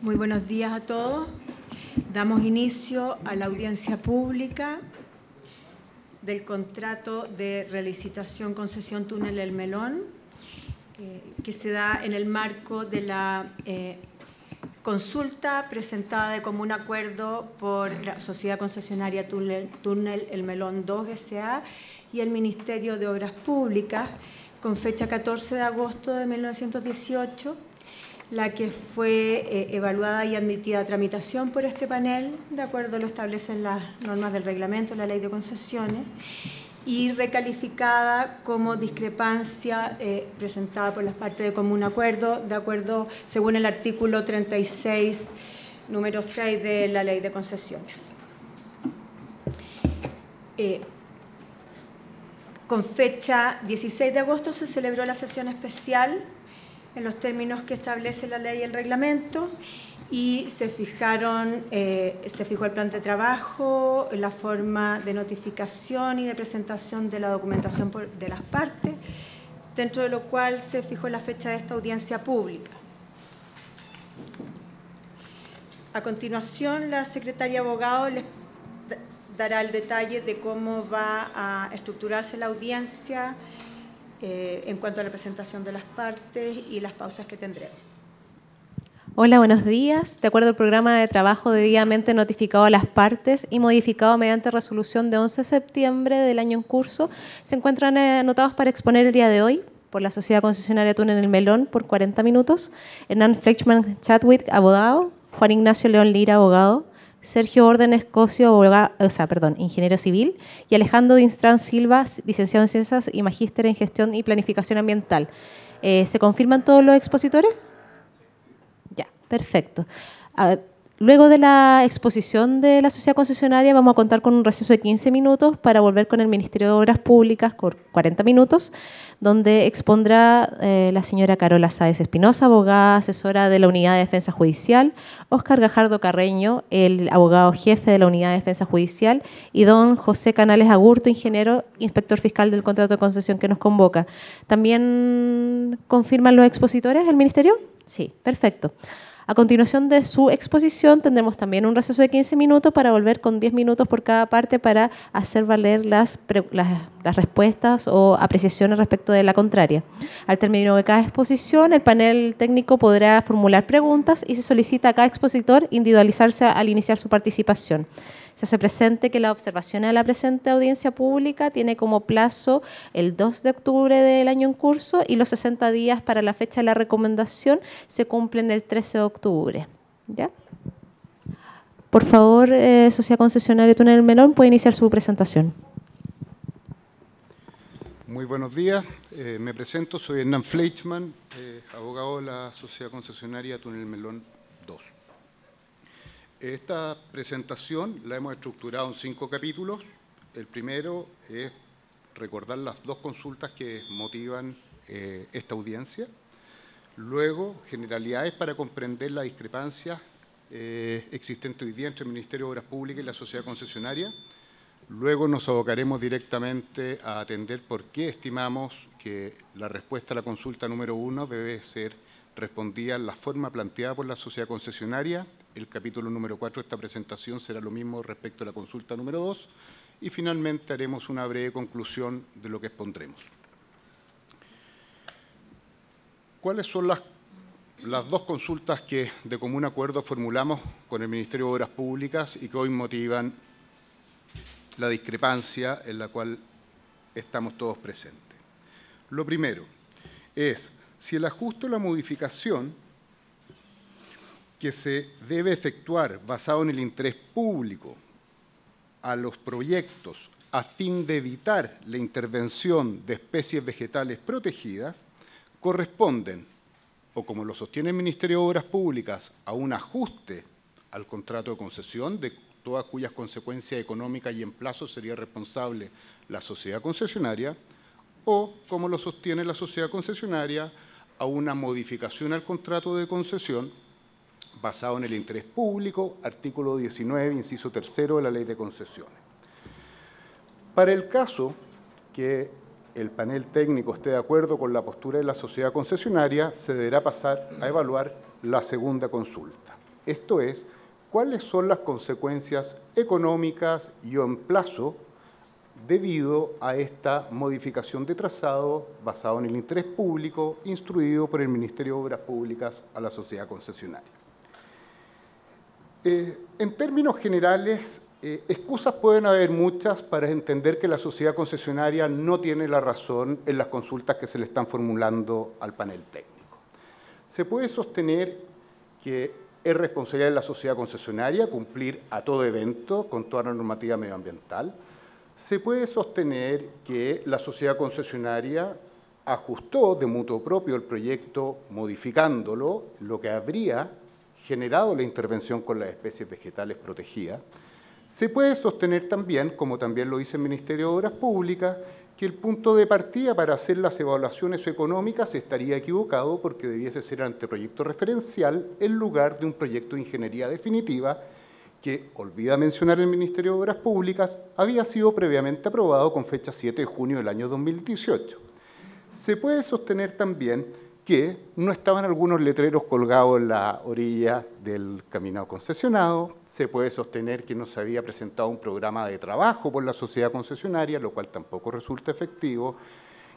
Muy buenos días a todos. Damos inicio a la audiencia pública del contrato de relicitación concesión Túnel El Melón, que se da en el marco de la consulta presentada de común acuerdo por la Sociedad Concesionaria Túnel El Melón 2 S.A. y el Ministerio de Obras Públicas, con fecha 14 de agosto de 1918, la que fue evaluada y admitida a tramitación por este panel, de acuerdo a lo establecen las normas del reglamento, la ley de concesiones, y recalificada como discrepancia presentada por las partes de común acuerdo, de acuerdo según el artículo 36, número 6 de la ley de concesiones. Con fecha 16 de agosto se celebró la sesión especial en los términos que establece la ley y el reglamento, y se fijó el plan de trabajo, la forma de notificación y de presentación de la documentación de las partes, dentro de lo cual se fijó la fecha de esta audiencia pública. A continuación, la secretaria abogado les dará el detalle de cómo va a estructurarse la audiencia en cuanto a la presentación de las partes y las pausas que tendremos. Hola, buenos días. De acuerdo al programa de trabajo debidamente notificado a las partes y modificado mediante resolución de 11 de septiembre del año en curso, se encuentran anotados para exponer el día de hoy por la Sociedad Concesionaria Túnel El Melón por 40 minutos, Hernán Fleischmann Chadwick, abogado, Juan Ignacio León Lira, abogado, Sergio Órdenes Cosio, ingeniero civil, y Alejandro Dinstrán Silva, licenciado en Ciencias y magíster en Gestión y Planificación Ambiental. ¿Se confirman todos los expositores? Ya, perfecto. Luego de la exposición de la sociedad concesionaria vamos a contar con un receso de 15 minutos para volver con el Ministerio de Obras Públicas por 40 minutos, donde expondrá la señora Carola Sáez Espinosa, abogada asesora de la Unidad de Defensa Judicial, Óscar Gajardo Carreño, el abogado jefe de la Unidad de Defensa Judicial, y don José Canales Agurto, ingeniero, inspector fiscal del contrato de concesión que nos convoca. ¿También confirman los expositores el Ministerio? Sí, perfecto. A continuación de su exposición tendremos también un receso de 15 minutos para volver con 10 minutos por cada parte para hacer valer las respuestas o apreciaciones respecto de la contraria. Al término de cada exposición, el panel técnico podrá formular preguntas y se solicita a cada expositor individualizarse al iniciar su participación. Se hace presente que la observación a la presente audiencia pública tiene como plazo el 2 de octubre del año en curso y los 60 días para la fecha de la recomendación se cumplen el 13 de octubre. ¿Ya? Por favor, Sociedad Concesionaria Túnel El Melón, puede iniciar su presentación. Muy buenos días. Me presento, soy Hernán Fleischmann, abogado de la Sociedad Concesionaria Túnel El Melón 2. Esta presentación la hemos estructurado en 5 capítulos. El primero es recordar las 2 consultas que motivan esta audiencia. Luego, generalidades para comprender la discrepancia existente hoy día entre el Ministerio de Obras Públicas y la sociedad concesionaria. Luego nos abocaremos directamente a atender por qué estimamos que la respuesta a la consulta número 1 debe ser respondida en la forma planteada por la sociedad concesionaria. El capítulo número 4 de esta presentación será lo mismo respecto a la consulta número 2 y finalmente haremos una breve conclusión de lo que expondremos. ¿Cuáles son las 2 consultas que de común acuerdo formulamos con el Ministerio de Obras Públicas y que hoy motivan la discrepancia en la cual estamos todos presentes? Lo primero es si el ajuste o la modificación que se debe efectuar basado en el interés público a los proyectos a fin de evitar la intervención de especies vegetales protegidas corresponden, o como lo sostiene el Ministerio de Obras Públicas, a un ajuste al contrato de concesión, de todas cuyas consecuencias económicas y en plazo sería responsable la sociedad concesionaria, o, como lo sostiene la sociedad concesionaria, a una modificación al contrato de concesión basado en el interés público, artículo 19, inciso 3 de la Ley de Concesiones. Para el caso que el panel técnico esté de acuerdo con la postura de la sociedad concesionaria, se deberá pasar a evaluar la segunda consulta. Esto es, cuáles son las consecuencias económicas y o en plazo debido a esta modificación de trazado basado en el interés público instruido por el Ministerio de Obras Públicas a la sociedad concesionaria. En términos generales, excusas pueden haber muchas para entender que la sociedad concesionaria no tiene la razón en las consultas que se le están formulando al panel técnico. Se puede sostener que es responsabilidad de la sociedad concesionaria cumplir a todo evento con toda la normativa medioambiental. Se puede sostener que la sociedad concesionaria ajustó de mutuo propio el proyecto modificándolo, lo que habría generado la intervención con las especies vegetales protegidas. Se puede sostener también, como también lo dice el Ministerio de Obras Públicas, que el punto de partida para hacer las evaluaciones económicas estaría equivocado porque debiese ser anteproyecto referencial en lugar de un proyecto de ingeniería definitiva que, olvida mencionar el Ministerio de Obras Públicas, había sido previamente aprobado con fecha 7 de junio del año 2018. Se puede sostener también que no estaban algunos letreros colgados en la orilla del caminado concesionado. Se puede sostener que no se había presentado un programa de trabajo por la sociedad concesionaria, lo cual tampoco resulta efectivo,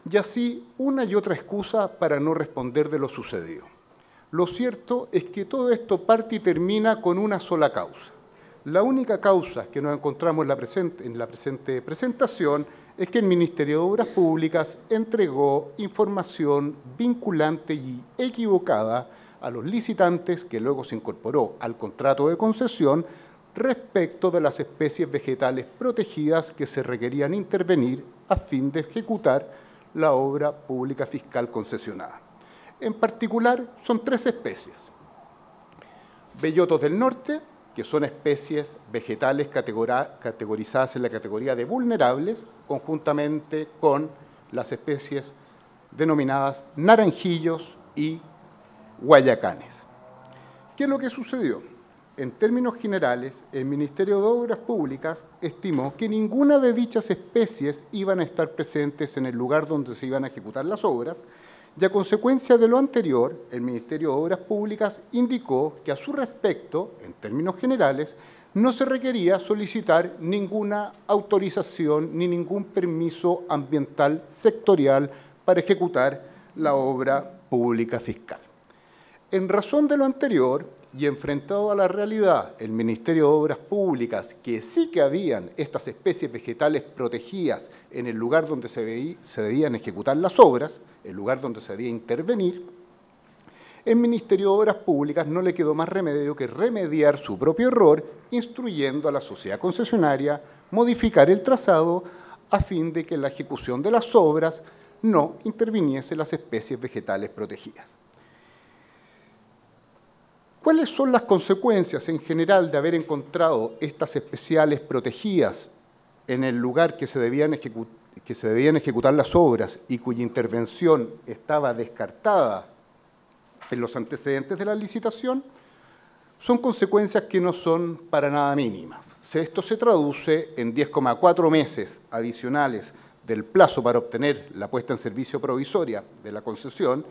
y así una y otra excusa para no responder de lo sucedido. Lo cierto es que todo esto parte y termina con una sola causa. La única causa que nos encontramos en la presente presentación es que el Ministerio de Obras Públicas entregó información vinculante y equivocada a los licitantes, que luego se incorporó al contrato de concesión, respecto de las especies vegetales protegidas que se requerían intervenir a fin de ejecutar la obra pública fiscal concesionada. En particular, son 3 especies. Bellotos del norte, que son especies vegetales categorizadas en la categoría de vulnerables, conjuntamente con las especies denominadas naranjillos y guayacanes. ¿Qué es lo que sucedió? En términos generales, el Ministerio de Obras Públicas estimó que ninguna de dichas especies iban a estar presentes en el lugar donde se iban a ejecutar las obras, y a consecuencia de lo anterior, el Ministerio de Obras Públicas indicó que a su respecto, en términos generales, no se requería solicitar ninguna autorización ni ningún permiso ambiental sectorial para ejecutar la obra pública fiscal. En razón de lo anterior, y enfrentado a la realidad, el Ministerio de Obras Públicas, que sí que habían estas especies vegetales protegidas en el lugar donde se debían ejecutar las obras, el lugar donde se debía intervenir, el Ministerio de Obras Públicas no le quedó más remedio que remediar su propio error, instruyendo a la sociedad concesionaria modificar el trazado a fin de que en la ejecución de las obras no interviniese las especies vegetales protegidas. ¿Cuáles son las consecuencias en general de haber encontrado estas especies protegidas en el lugar que se debían ejecutar las obras y cuya intervención estaba descartada en los antecedentes de la licitación? Son consecuencias que no son para nada mínimas. Esto se traduce en 10,4 meses adicionales del plazo para obtener la puesta en servicio provisoria de la concesión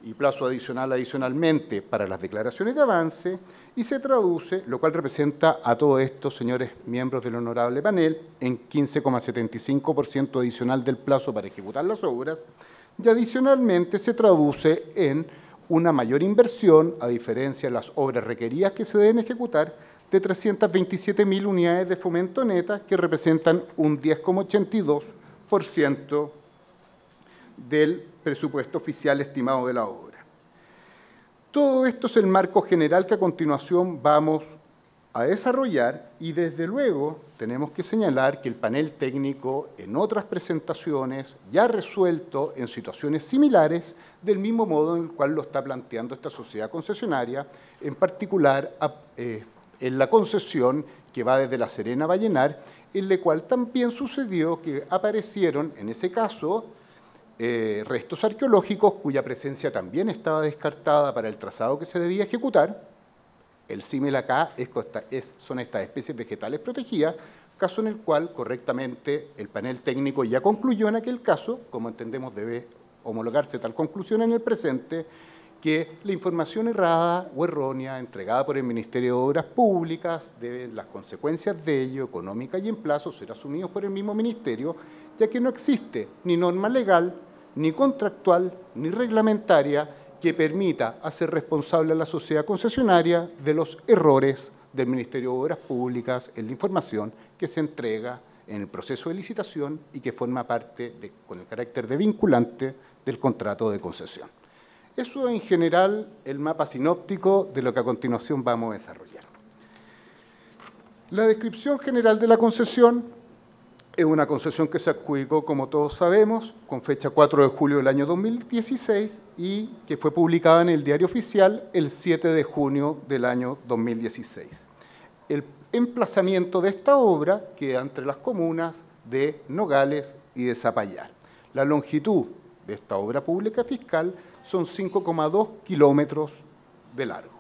y plazo adicionalmente para las declaraciones de avance, y se traduce, lo cual representa a todo esto, señores miembros del honorable panel, en 15,75% adicional del plazo para ejecutar las obras, y adicionalmente se traduce en una mayor inversión, a diferencia de las obras requeridas que se deben ejecutar, de 327.000 unidades de fomento netas, que representan un 10,82% del presupuesto oficial estimado de la obra. Todo esto es el marco general que a continuación vamos a desarrollar, y desde luego tenemos que señalar que el panel técnico en otras presentaciones ya ha resuelto en situaciones similares del mismo modo en el cual lo está planteando esta sociedad concesionaria, en particular en la concesión que va desde La Serena a Vallenar, en la cual también sucedió que aparecieron, en ese caso, restos arqueológicos cuya presencia también estaba descartada para el trazado que se debía ejecutar. El símil acá son estas especies vegetales protegidas, caso en el cual correctamente el panel técnico ya concluyó en aquel caso, como entendemos debe homologarse tal conclusión en el presente, que la información errada o errónea entregada por el Ministerio de Obras Públicas, las consecuencias de ello, económicas y en plazo, ser asumidos por el mismo Ministerio, ya que no existe ni norma legal, ni contractual, ni reglamentaria que permita hacer responsable a la sociedad concesionaria de los errores del Ministerio de Obras Públicas en la información que se entrega en el proceso de licitación y que forma parte, con el carácter de vinculante, del contrato de concesión. Eso en general el mapa sinóptico de lo que a continuación vamos a desarrollar. La descripción general de la concesión es una concesión que se adjudicó, como todos sabemos, con fecha 4 de julio del año 2016 y que fue publicada en el Diario Oficial el 7 de junio del año 2016. El emplazamiento de esta obra queda entre las comunas de Nogales y de Zapallar. La longitud de esta obra pública fiscal son 5,2 kilómetros de largo.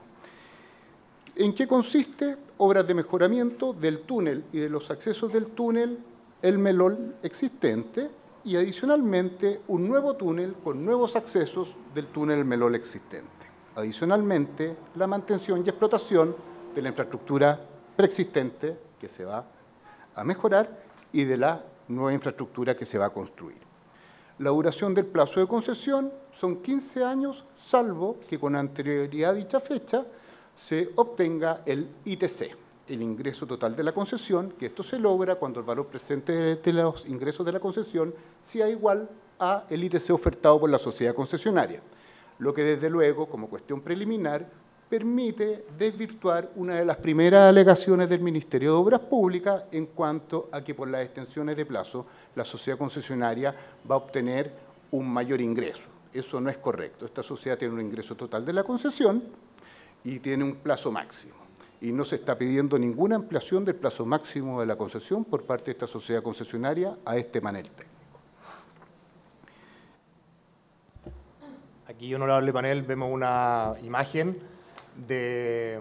¿En qué consiste? Obras de mejoramiento del túnel y de los accesos del túnel El Melón existente y adicionalmente un nuevo túnel con nuevos accesos del túnel El Melón existente. Adicionalmente, la mantención y explotación de la infraestructura preexistente que se va a mejorar y de la nueva infraestructura que se va a construir. La duración del plazo de concesión son 15 años, salvo que con anterioridad a dicha fecha se obtenga el ITC, el ingreso total de la concesión, que esto se logra cuando el valor presente de los ingresos de la concesión sea igual a el ITC ofertado por la sociedad concesionaria, lo que desde luego, como cuestión preliminar, permite desvirtuar una de las primeras alegaciones del Ministerio de Obras Públicas en cuanto a que por las extensiones de plazo la sociedad concesionaria va a obtener un mayor ingreso. Eso no es correcto. Esta sociedad tiene un ingreso total de la concesión y tiene un plazo máximo. Y no se está pidiendo ninguna ampliación del plazo máximo de la concesión por parte de esta sociedad concesionaria a este panel técnico. Aquí, honorable panel, vemos una imagen del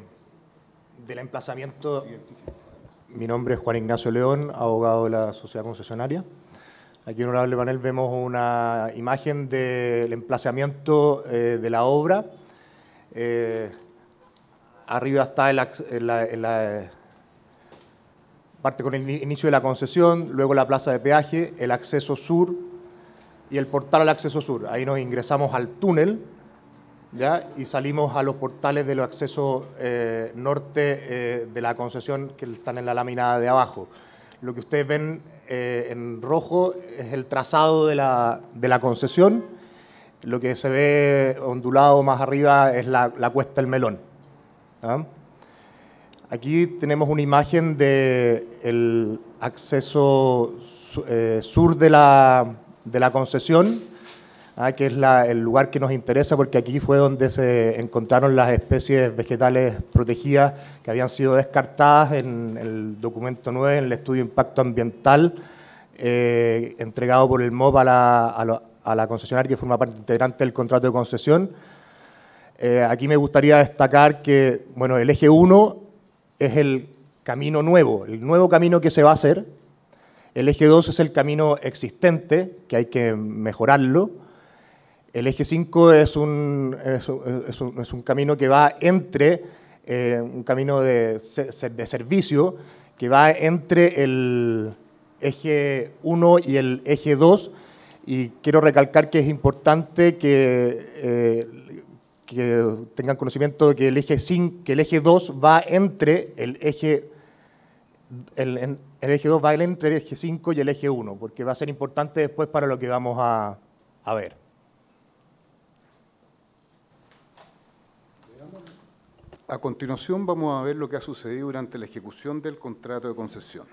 emplazamiento. Mi nombre es Juan Ignacio León, abogado de la sociedad concesionaria. Aquí, honorable panel, vemos una imagen del emplazamiento de la obra. Arriba está la parte con el inicio de la concesión, luego la plaza de peaje, el acceso sur y el portal al acceso sur. Ahí nos ingresamos al túnel, ¿ya? Y salimos a los portales de los accesos norte de la concesión que están en la lámina de abajo. Lo que ustedes ven en rojo es el trazado de la concesión. Lo que se ve ondulado más arriba es la cuesta del Melón. ¿Ah? Aquí tenemos una imagen del acceso sur de la concesión, que es el lugar que nos interesa porque aquí fue donde se encontraron las especies vegetales protegidas que habían sido descartadas en el documento 9, en el estudio de impacto ambiental entregado por el MOP a la concesionaria que forma parte integrante del contrato de concesión. Aquí me gustaría destacar que bueno, el eje 1 es el camino nuevo, el nuevo camino que se va a hacer. El eje 2 es el camino existente, que hay que mejorarlo. El eje 5 es un camino que va entre, un camino de servicio, que va entre el eje 1 y el eje 2. Y quiero recalcar que es importante que tengan conocimiento de que el eje 2 va entre el eje 2 va entre el eje 5 y el eje 1, porque va a ser importante después para lo que vamos a ver. A continuación vamos a ver lo que ha sucedido durante la ejecución del contrato de concesión.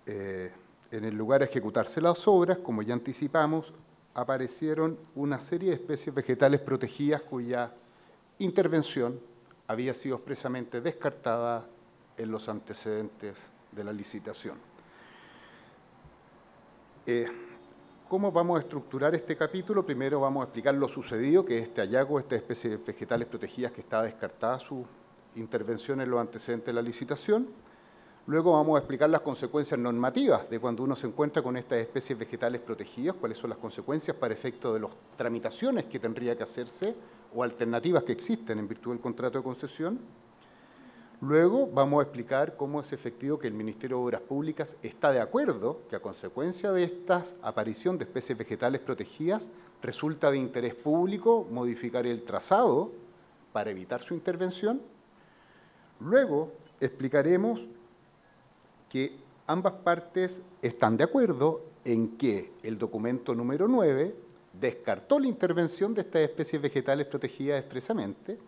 En el lugar de ejecutarse las obras, como ya anticipamos, aparecieron una serie de especies vegetales protegidas cuya intervención había sido expresamente descartada en los antecedentes de la licitación. ¿Cómo vamos a estructurar este capítulo? Primero vamos a explicar lo sucedido, que es este hallazgo, estas especies vegetales protegidas que estaba descartada su intervención en los antecedentes de la licitación. Luego vamos a explicar las consecuencias normativas de cuando uno se encuentra con estas especies vegetales protegidas, cuáles son las consecuencias para efecto de las tramitaciones que tendría que hacerse o alternativas que existen en virtud del contrato de concesión. Luego vamos a explicar cómo es efectivo que el Ministerio de Obras Públicas está de acuerdo que a consecuencia de esta aparición de especies vegetales protegidas resulta de interés público modificar el trazado para evitar su intervención. Luego explicaremos que ambas partes están de acuerdo en que el documento número 9 descartó la intervención de estas especies vegetales protegidas expresamente.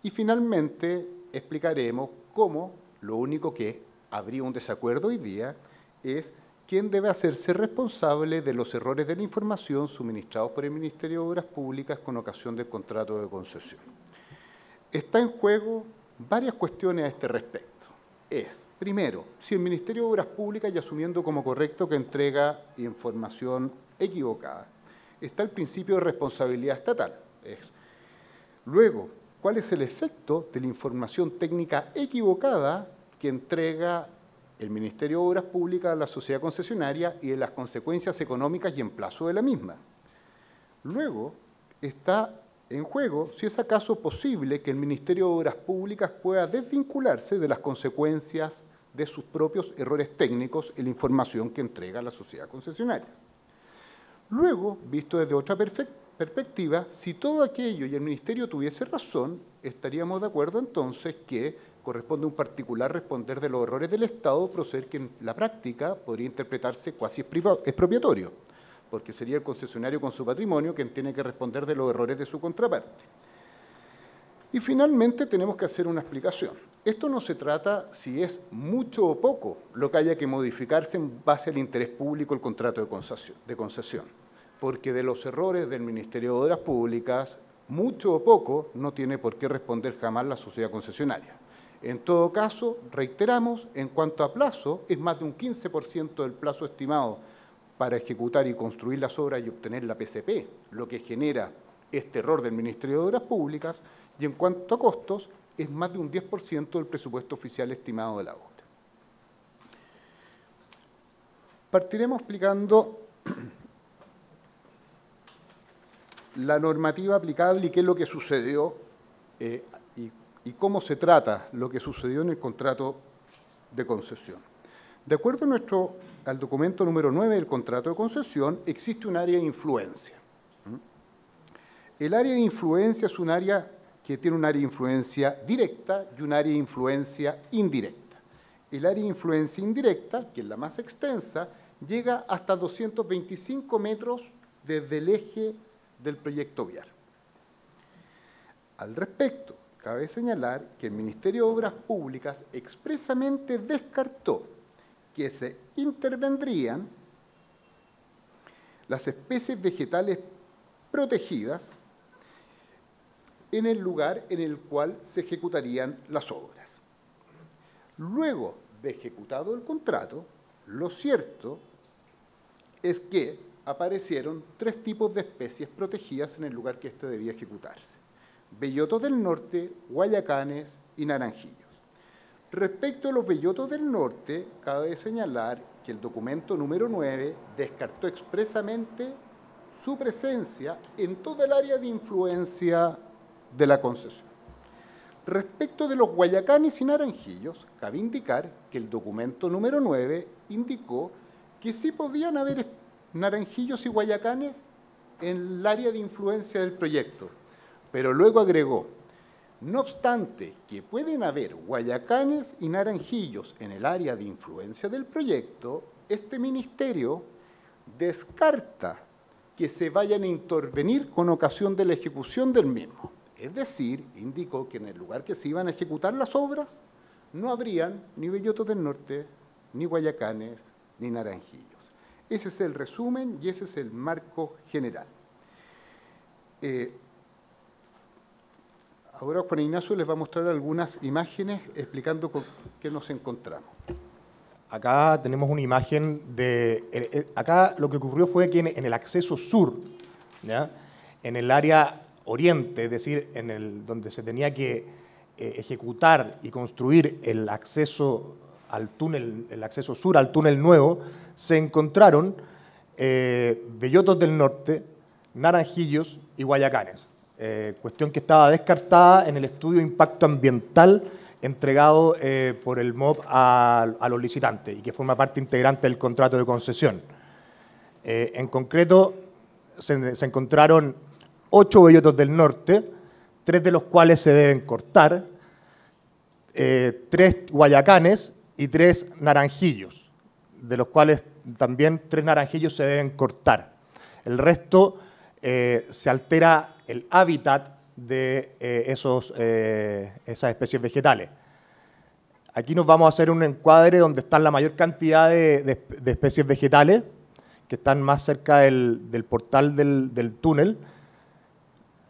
Y finalmente explicaremos cómo lo único que habría un desacuerdo hoy día es quién debe hacerse responsable de los errores de la información suministrados por el Ministerio de Obras Públicas con ocasión del contrato de concesión. Está en juego varias cuestiones a este respecto. Primero, si el Ministerio de Obras Públicas, y asumiendo como correcto que entrega información equivocada, está el principio de responsabilidad estatal. Luego, ¿cuál es el efecto de la información técnica equivocada que entrega el Ministerio de Obras Públicas a la sociedad concesionaria y de las consecuencias económicas y en plazo de la misma? Luego, está en juego si es acaso posible que el Ministerio de Obras Públicas pueda desvincularse de las consecuencias de sus propios errores técnicos en la información que entrega a la sociedad concesionaria. Luego, visto desde otra perspectiva, si todo aquello y el Ministerio tuviese razón, estaríamos de acuerdo entonces que corresponde a un particular responder de los errores del Estado, proceder que en la práctica podría interpretarse cuasi expropiatorio, porque sería el concesionario con su patrimonio quien tiene que responder de los errores de su contraparte. Y finalmente tenemos que hacer una explicación. Esto no se trata si es mucho o poco lo que haya que modificarse en base al interés público del contrato de concesión, porque de los errores del Ministerio de Obras Públicas, mucho o poco no tiene por qué responder jamás la sociedad concesionaria. En todo caso, reiteramos, en cuanto a plazo, es más de un 15% del plazo estimado para ejecutar y construir las obras y obtener la PCP, lo que genera este error del Ministerio de Obras Públicas, y en cuanto a costos, es más de un 10% del presupuesto oficial estimado de la obra. Partiremos explicando la normativa aplicable y qué es lo que sucedió y cómo se trata lo que sucedió en el contrato de concesión. De acuerdo al documento número 9 del contrato de concesión, existe un área de influencia. El área de influencia es un área que tiene un área de influencia directa y un área de influencia indirecta. El área de influencia indirecta, que es la más extensa, llega hasta 225 metros desde el eje del proyecto vial. Al respecto, cabe señalar que el Ministerio de Obras Públicas expresamente descartó que se intervendrían las especies vegetales protegidas en el lugar en el cual se ejecutarían las obras. Luego de ejecutado el contrato, lo cierto es que aparecieron 3 tipos de especies protegidas en el lugar que éste debía ejecutarse: bellotos del norte, guayacanes y naranjillos. Respecto a los bellotos del norte, cabe señalar que el documento número 9 descartó expresamente su presencia en toda el área de influencia de la concesión. Respecto de los guayacanes y naranjillos, cabe indicar que el documento número 9 indicó que sí podían haber naranjillos y guayacanes en el área de influencia del proyecto, pero luego agregó: no obstante que pueden haber guayacanes y naranjillos en el área de influencia del proyecto, este ministerio descarta que se vayan a intervenir con ocasión de la ejecución del mismo. Es decir, indicó que en el lugar que se iban a ejecutar las obras no habrían ni bellotos del norte, ni guayacanes, ni naranjillos. Ese es el resumen y ese es el marco general. Ahora Juan Ignacio les va a mostrar algunas imágenes explicando con qué nos encontramos. Acá tenemos una imagen de... Acá lo que ocurrió fue que en el acceso sur, ¿ya?, en el área oriente, es decir, donde se tenía que ejecutar y construir el acceso al túnel, el acceso sur al túnel nuevo, se encontraron bellotos del norte, naranjillos y guayacanes. cuestión que estaba descartada en el estudio de impacto ambiental entregado por el MOB a los licitantes y que forma parte integrante del contrato de concesión. En concreto, se encontraron 8 bellotos del norte, 3 de los cuales se deben cortar, 3 guayacanes y 3 naranjillos, de los cuales también 3 naranjillos se deben cortar. El resto se altera el hábitat de esas especies vegetales. Aquí nos vamos a hacer un encuadre donde están la mayor cantidad de especies vegetales, que están más cerca del portal del túnel.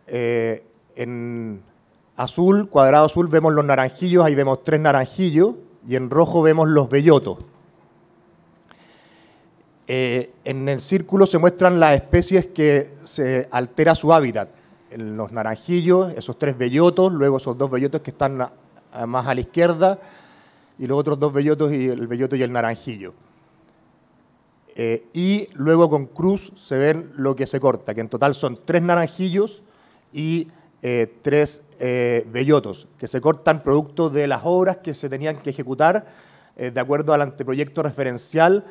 En azul, cuadrado azul, vemos los naranjillos, ahí vemos 3 naranjillos, y en rojo vemos los bellotos. En el círculo se muestran las especies que se altera su hábitat. En los naranjillos, esos 3 bellotos, luego esos 2 bellotos que están más a la izquierda, y los otros 2 bellotos, y el belloto y el naranjillo. Y luego con cruz se ven lo que se corta, que en total son 3 naranjillos y 3 bellotos, que se cortan producto de las obras que se tenían que ejecutar de acuerdo al anteproyecto referencial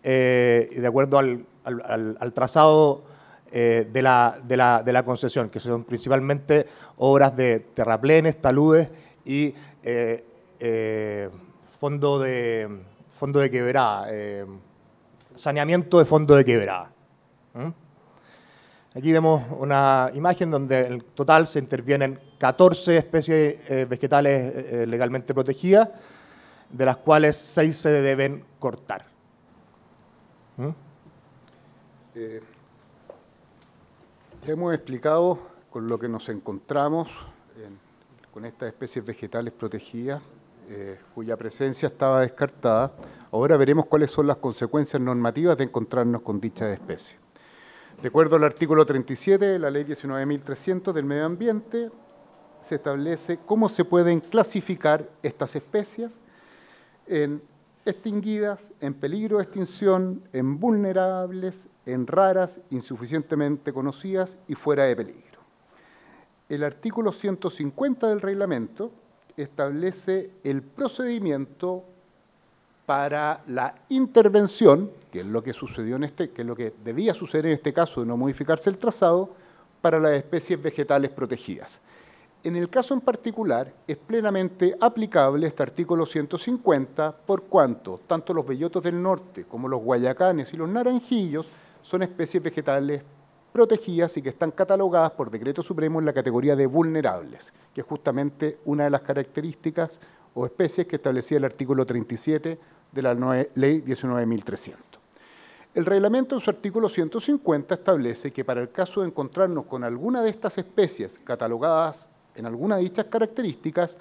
y de acuerdo al trazado de la concesión, que son principalmente obras de terraplenes, taludes y fondo de quebrada, saneamiento de fondo de quebrada. Aquí vemos una imagen donde en total se intervienen 14 especies vegetales legalmente protegidas, de las cuales 6 se deben cortar. Hemos explicado con lo que nos encontramos con estas especies vegetales protegidas, cuya presencia estaba descartada. Ahora veremos cuáles son las consecuencias normativas de encontrarnos con dichas especies. De acuerdo al artículo 37 de la Ley 19.300 del Medio Ambiente, se establece cómo se pueden clasificar estas especies en extinguidas, en peligro de extinción, en vulnerables, en raras, insuficientemente conocidas y fuera de peligro. El artículo 150 del reglamento establece el procedimiento para la intervención, que es lo que sucedió que es lo que debía suceder en este caso de no modificarse el trazado, para las especies vegetales protegidas. En el caso en particular, es plenamente aplicable este artículo 150 por cuanto tanto los bellotos del norte como los guayacanes y los naranjillos son especies vegetales protegidas y que están catalogadas por decreto supremo en la categoría de vulnerables, que es justamente una de las características o especies que establecía el artículo 37 de la Ley 19.300. El reglamento en su artículo 150 establece que para el caso de encontrarnos con alguna de estas especies catalogadas en alguna de dichas características,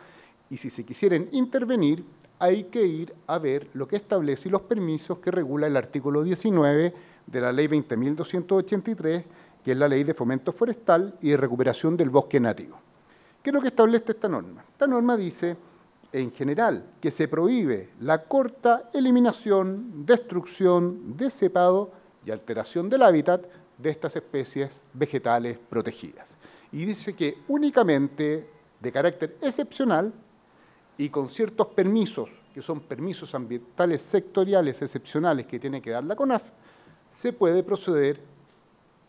y si se quisieran intervenir, hay que ir a ver lo que establece y los permisos que regula el artículo 19 de la Ley 20.283, que es la Ley de Fomento Forestal y de Recuperación del Bosque Nativo. ¿Qué es lo que establece esta norma? Esta norma dice, en general, que se prohíbe la corta eliminación, destrucción, descepado y alteración del hábitat de estas especies vegetales protegidas. Y dice que únicamente de carácter excepcional y con ciertos permisos, que son permisos ambientales sectoriales excepcionales que tiene que dar la CONAF, se puede proceder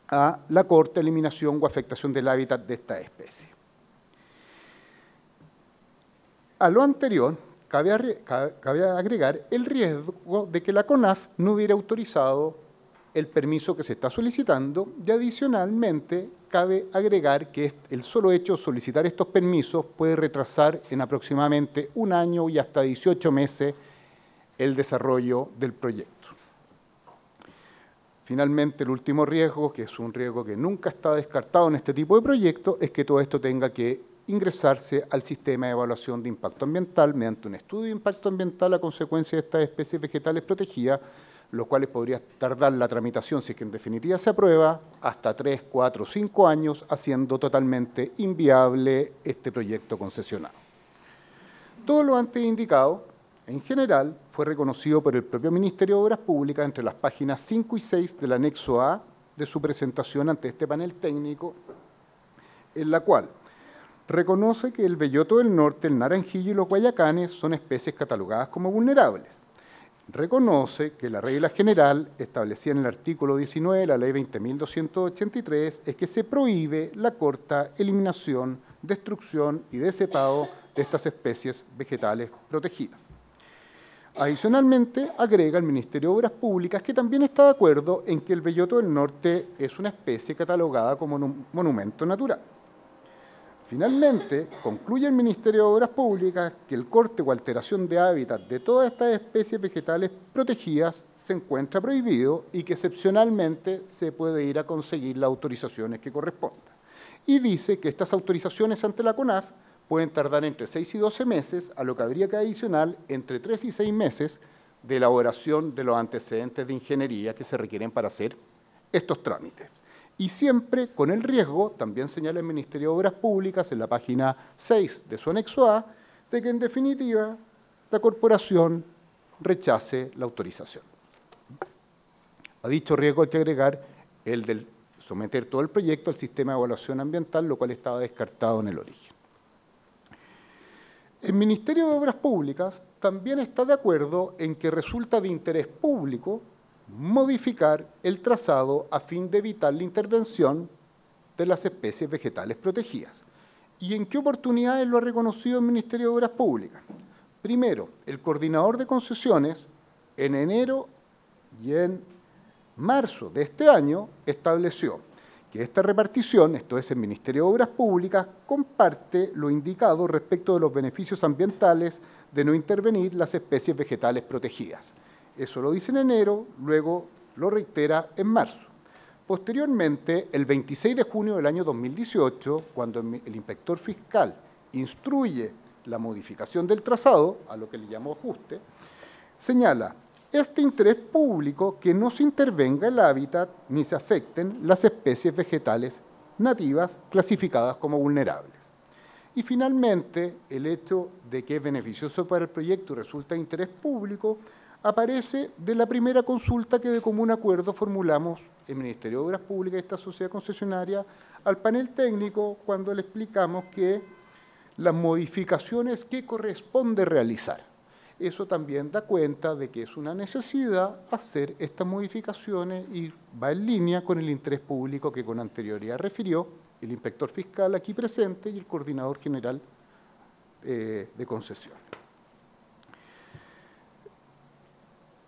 a la corta eliminación o afectación del hábitat de esta especie. A lo anterior, cabe agregar el riesgo de que la CONAF no hubiera autorizado el permiso que se está solicitando y adicionalmente cabe agregar que el solo hecho de solicitar estos permisos puede retrasar en aproximadamente 1 año y hasta 18 meses el desarrollo del proyecto. Finalmente, el último riesgo, que es un riesgo que nunca está descartado en este tipo de proyectos, es que todo esto tenga que ingresarse al sistema de evaluación de impacto ambiental mediante un estudio de impacto ambiental a consecuencia de estas especies vegetales protegidas, los cuales podría tardar la tramitación, si es que en definitiva se aprueba, hasta 3, 4, 5 años, haciendo totalmente inviable este proyecto concesionado. Todo lo antes indicado, en general, fue reconocido por el propio Ministerio de Obras Públicas entre las páginas 5 y 6 del anexo A de su presentación ante este panel técnico, en la cual reconoce que el belloto del norte, el naranjillo y los guayacanes son especies catalogadas como vulnerables. Reconoce que la regla general establecida en el artículo 19 de la ley 20.283 es que se prohíbe la corta, eliminación, destrucción y decepado de estas especies vegetales protegidas. Adicionalmente, agrega el Ministerio de Obras Públicas que también está de acuerdo en que el belloto del norte es una especie catalogada como monumento natural. Finalmente, concluye el Ministerio de Obras Públicas que el corte o alteración de hábitat de todas estas especies vegetales protegidas se encuentra prohibido y que excepcionalmente se puede ir a conseguir las autorizaciones que correspondan. Y dice que estas autorizaciones ante la CONAF pueden tardar entre 6 y 12 meses, a lo que habría que adicionar entre 3 y 6 meses de elaboración de los antecedentes de ingeniería que se requieren para hacer estos trámites. Y siempre con el riesgo, también señala el Ministerio de Obras Públicas en la página 6 de su anexo A, de que en definitiva la corporación rechace la autorización. A dicho riesgo hay que agregar el del someter todo el proyecto al sistema de evaluación ambiental, lo cual estaba descartado en el origen. El Ministerio de Obras Públicas también está de acuerdo en que resulta de interés público modificar el trazado a fin de evitar la intervención de las especies vegetales protegidas. ¿Y en qué oportunidades lo ha reconocido el Ministerio de Obras Públicas? Primero, el coordinador de concesiones en enero y en marzo de este año estableció que esta repartición, esto es el Ministerio de Obras Públicas, comparte lo indicado respecto de los beneficios ambientales de no intervenir las especies vegetales protegidas. Eso lo dice en enero, luego lo reitera en marzo. Posteriormente, el 26 de junio del año 2018, cuando el inspector fiscal instruye la modificación del trazado, a lo que le llamó ajuste, señala este interés público que no se intervenga el hábitat ni se afecten las especies vegetales nativas clasificadas como vulnerables. Y finalmente, el hecho de que es beneficioso para el proyecto y resulta de interés público aparece de la primera consulta que de común acuerdo formulamos el Ministerio de Obras Públicas y esta sociedad concesionaria al panel técnico cuando le explicamos que las modificaciones que corresponde realizar. Eso también da cuenta de que es una necesidad hacer estas modificaciones y va en línea con el interés público que con anterioridad refirió el inspector fiscal aquí presente y el coordinador general de concesión.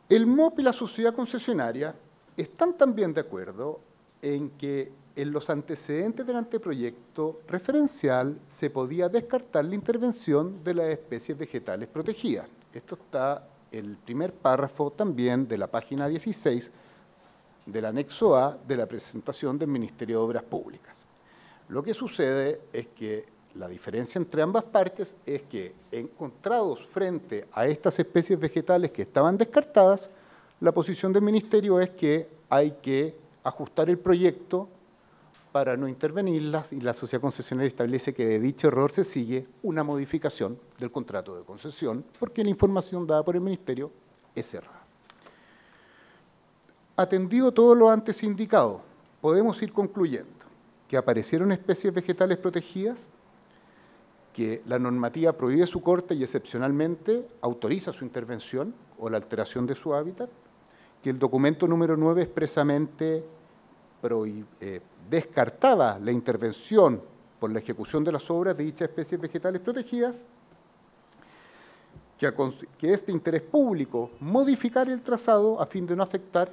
El MOP y la sociedad concesionaria están también de acuerdo en que en los antecedentes del anteproyecto referencial se podía descartar la intervención de las especies vegetales protegidas. Esto está en el primer párrafo también de la página 16 del anexo A de la presentación del Ministerio de Obras Públicas. Lo que sucede es que la diferencia entre ambas partes es que, encontrados frente a estas especies vegetales que estaban descartadas, la posición del Ministerio es que hay que ajustar el proyecto para no intervenirlas y la sociedad concesionaria establece que de dicho error se sigue una modificación del contrato de concesión porque la información dada por el Ministerio es errada. Atendido todo lo antes indicado, podemos ir concluyendo que aparecieron especies vegetales protegidas, que la normativa prohíbe su corte y excepcionalmente autoriza su intervención o la alteración de su hábitat, que el documento número 9 expresamente descartaba la intervención por la ejecución de las obras de dichas especies vegetales protegidas, que este interés público modificar el trazado a fin de no afectar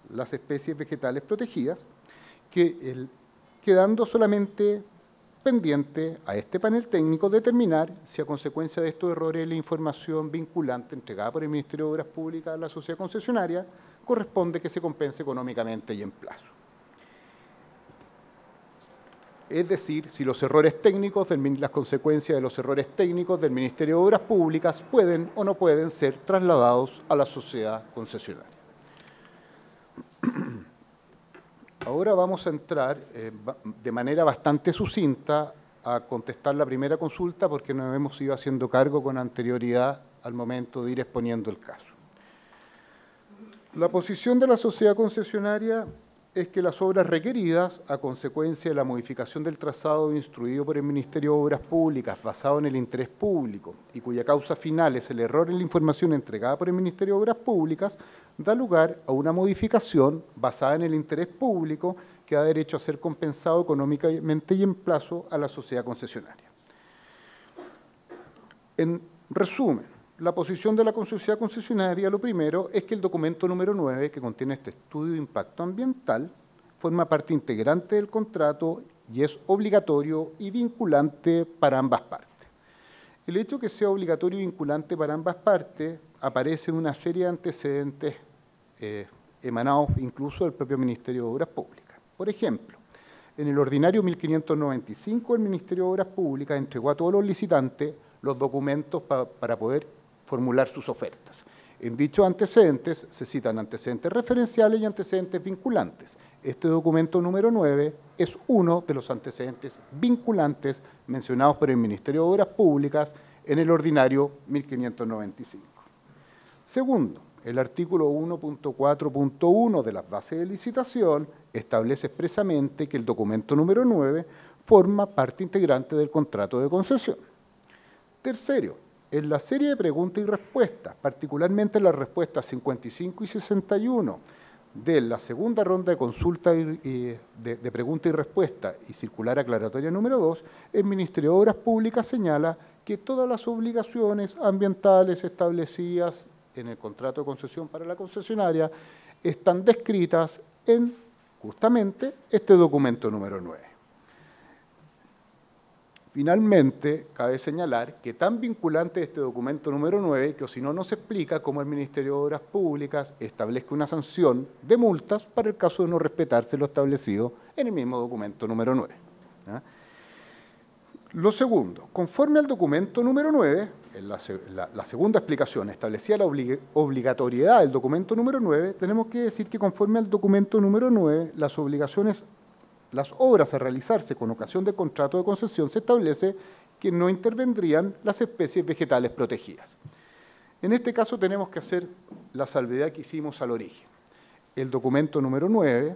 las especies vegetales protegidas, quedando solamente pendiente a este panel técnico determinar si a consecuencia de estos errores la información vinculante entregada por el Ministerio de Obras Públicas a la sociedad concesionaria corresponde que se compense económicamente y en plazo. Es decir, si los errores técnicos, las consecuencias de los errores técnicos del Ministerio de Obras Públicas pueden o no pueden ser trasladados a la sociedad concesionaria. Ahora vamos a entrar de manera bastante sucinta a contestar la primera consulta porque nos hemos ido haciendo cargo con anterioridad al momento de ir exponiendo el caso. La posición de la sociedad concesionaria es que las obras requeridas a consecuencia de la modificación del trazado instruido por el Ministerio de Obras Públicas basado en el interés público y cuya causa final es el error en la información entregada por el Ministerio de Obras Públicas, da lugar a una modificación basada en el interés público que da derecho a ser compensado económicamente y en plazo a la sociedad concesionaria. En resumen, la posición de la sociedad concesionaria, lo primero, es que el documento número 9, que contiene este estudio de impacto ambiental, forma parte integrante del contrato y es obligatorio y vinculante para ambas partes. El hecho que sea obligatorio y vinculante para ambas partes aparece en una serie de antecedentes emanados incluso del propio Ministerio de Obras Públicas. Por ejemplo, en el ordinario 1595, el Ministerio de Obras Públicas entregó a todos los licitantes los documentos para poder formular sus ofertas. En dichos antecedentes se citan antecedentes referenciales y antecedentes vinculantes. Este documento número 9 es uno de los antecedentes vinculantes mencionados por el Ministerio de Obras Públicas en el ordinario 1595. Segundo, el artículo 1.4.1 de las bases de licitación establece expresamente que el documento número 9 forma parte integrante del contrato de concesión. Tercero, en la serie de preguntas y respuestas, particularmente en las respuestas 55 y 61 de la segunda ronda de consulta de pregunta y respuesta y circular aclaratoria número 2, el Ministerio de Obras Públicas señala que todas las obligaciones ambientales establecidas en el contrato de concesión para la concesionaria están descritas en justamente este documento número 9. Finalmente, cabe señalar que tan vinculante es este documento número 9 que si no, no se explica cómo el Ministerio de Obras Públicas establezca una sanción de multas para el caso de no respetarse lo establecido en el mismo documento número 9. ¿Ya? Lo segundo, conforme al documento número 9, en la segunda explicación establecía la obligatoriedad del documento número 9, tenemos que decir que conforme al documento número 9, las obras a realizarse con ocasión del contrato de concesión se establece que no intervendrían las especies vegetales protegidas. En este caso tenemos que hacer la salvedad que hicimos al origen. El documento número 9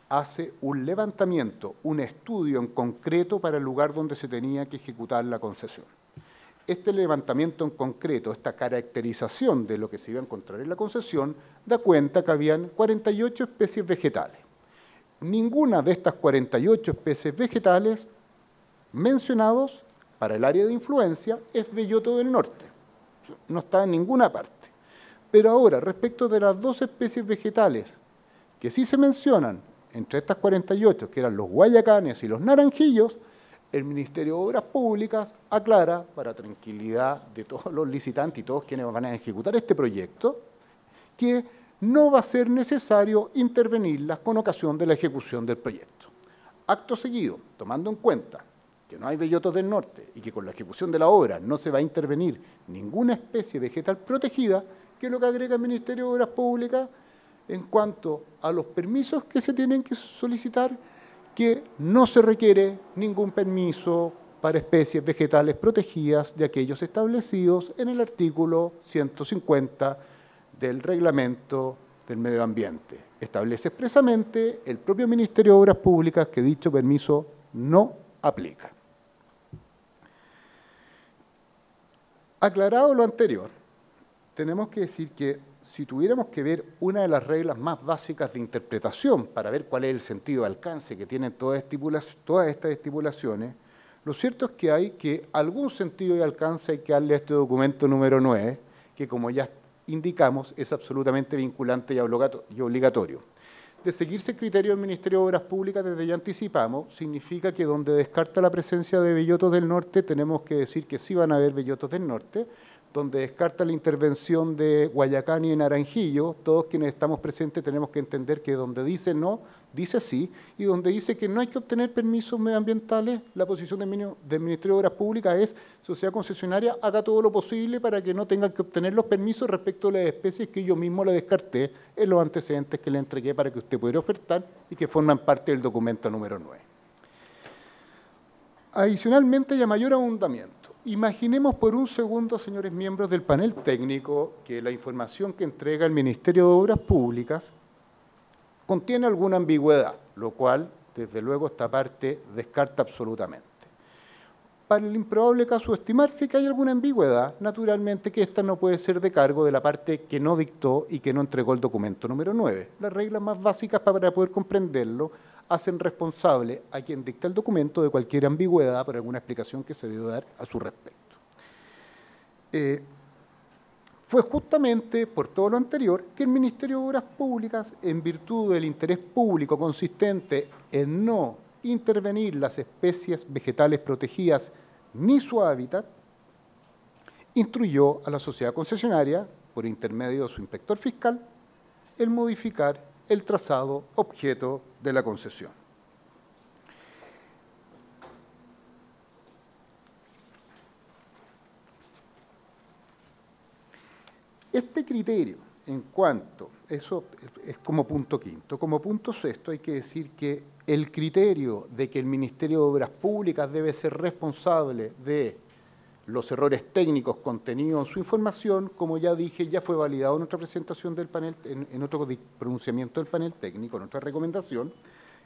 hace un levantamiento, un estudio en concreto para el lugar donde se tenía que ejecutar la concesión. Este levantamiento en concreto, esta caracterización de lo que se iba a encontrar en la concesión, da cuenta que habían 48 especies vegetales. Ninguna de estas 48 especies vegetales mencionados para el área de influencia es belloto del norte. No está en ninguna parte. Pero ahora, respecto de las dos especies vegetales que sí se mencionan entre estas 48, que eran los guayacanes y los naranjillos, el Ministerio de Obras Públicas aclara, para tranquilidad de todos los licitantes y todos quienes van a ejecutar este proyecto, que no va a ser necesario intervenirlas con ocasión de la ejecución del proyecto. Acto seguido, tomando en cuenta que no hay bellotos del norte y que con la ejecución de la obra no se va a intervenir ninguna especie vegetal protegida, que es lo que agrega el Ministerio de Obras Públicas en cuanto a los permisos que se tienen que solicitar, que no se requiere ningún permiso para especies vegetales protegidas de aquellos establecidos en el artículo 150 del Reglamento del Medio Ambiente. Establece expresamente el propio Ministerio de Obras Públicas que dicho permiso no aplica. Aclarado lo anterior, tenemos que decir que si tuviéramos que ver una de las reglas más básicas de interpretación para ver cuál es el sentido de alcance que tienen todas estas estipulaciones, lo cierto es que hay que algún sentido de alcance hay que darle a este documento número 9, que como ya indicamos es absolutamente vinculante y obligatorio. De seguirse el criterio del Ministerio de Obras Públicas, desde ya anticipamos, significa que donde descarta la presencia de bellotos del norte, tenemos que decir que sí van a haber bellotos del norte. Donde descarta la intervención de Guayacán y de Naranjillo, todos quienes estamos presentes tenemos que entender que donde dice no, dice sí, y donde dice que no hay que obtener permisos medioambientales, la posición del Ministerio de Obras Públicas es: sociedad concesionaria, haga todo lo posible para que no tengan que obtener los permisos respecto a las especies que yo mismo le descarté en los antecedentes que le entregué para que usted pudiera ofertar y que forman parte del documento número 9. Adicionalmente y a mayor abundamiento, imaginemos por un segundo, señores miembros del panel técnico, que la información que entrega el Ministerio de Obras Públicas contiene alguna ambigüedad, lo cual, desde luego, esta parte descarta absolutamente. Para el improbable caso de estimarse que hay alguna ambigüedad, naturalmente que esta no puede ser de cargo de la parte que no dictó y que no entregó el documento número 9. Las reglas más básicas para poder comprenderlo hacen responsable a quien dicta el documento de cualquier ambigüedad por alguna explicación que se debe dar a su respecto. Fue justamente por todo lo anterior que el Ministerio de Obras Públicas, en virtud del interés público consistente en no intervenir las especies vegetales protegidas ni su hábitat, instruyó a la sociedad concesionaria, por intermedio de su inspector fiscal, el modificar el trazado objeto de la concesión. Este criterio, en cuanto, eso es como punto quinto, como punto sexto hay que decir que el criterio de que el Ministerio de Obras Públicas debe ser responsable de los errores técnicos contenidos en su información, como ya dije, ya fue validado en otra presentación del panel, en otro pronunciamiento del panel técnico, en otra recomendación,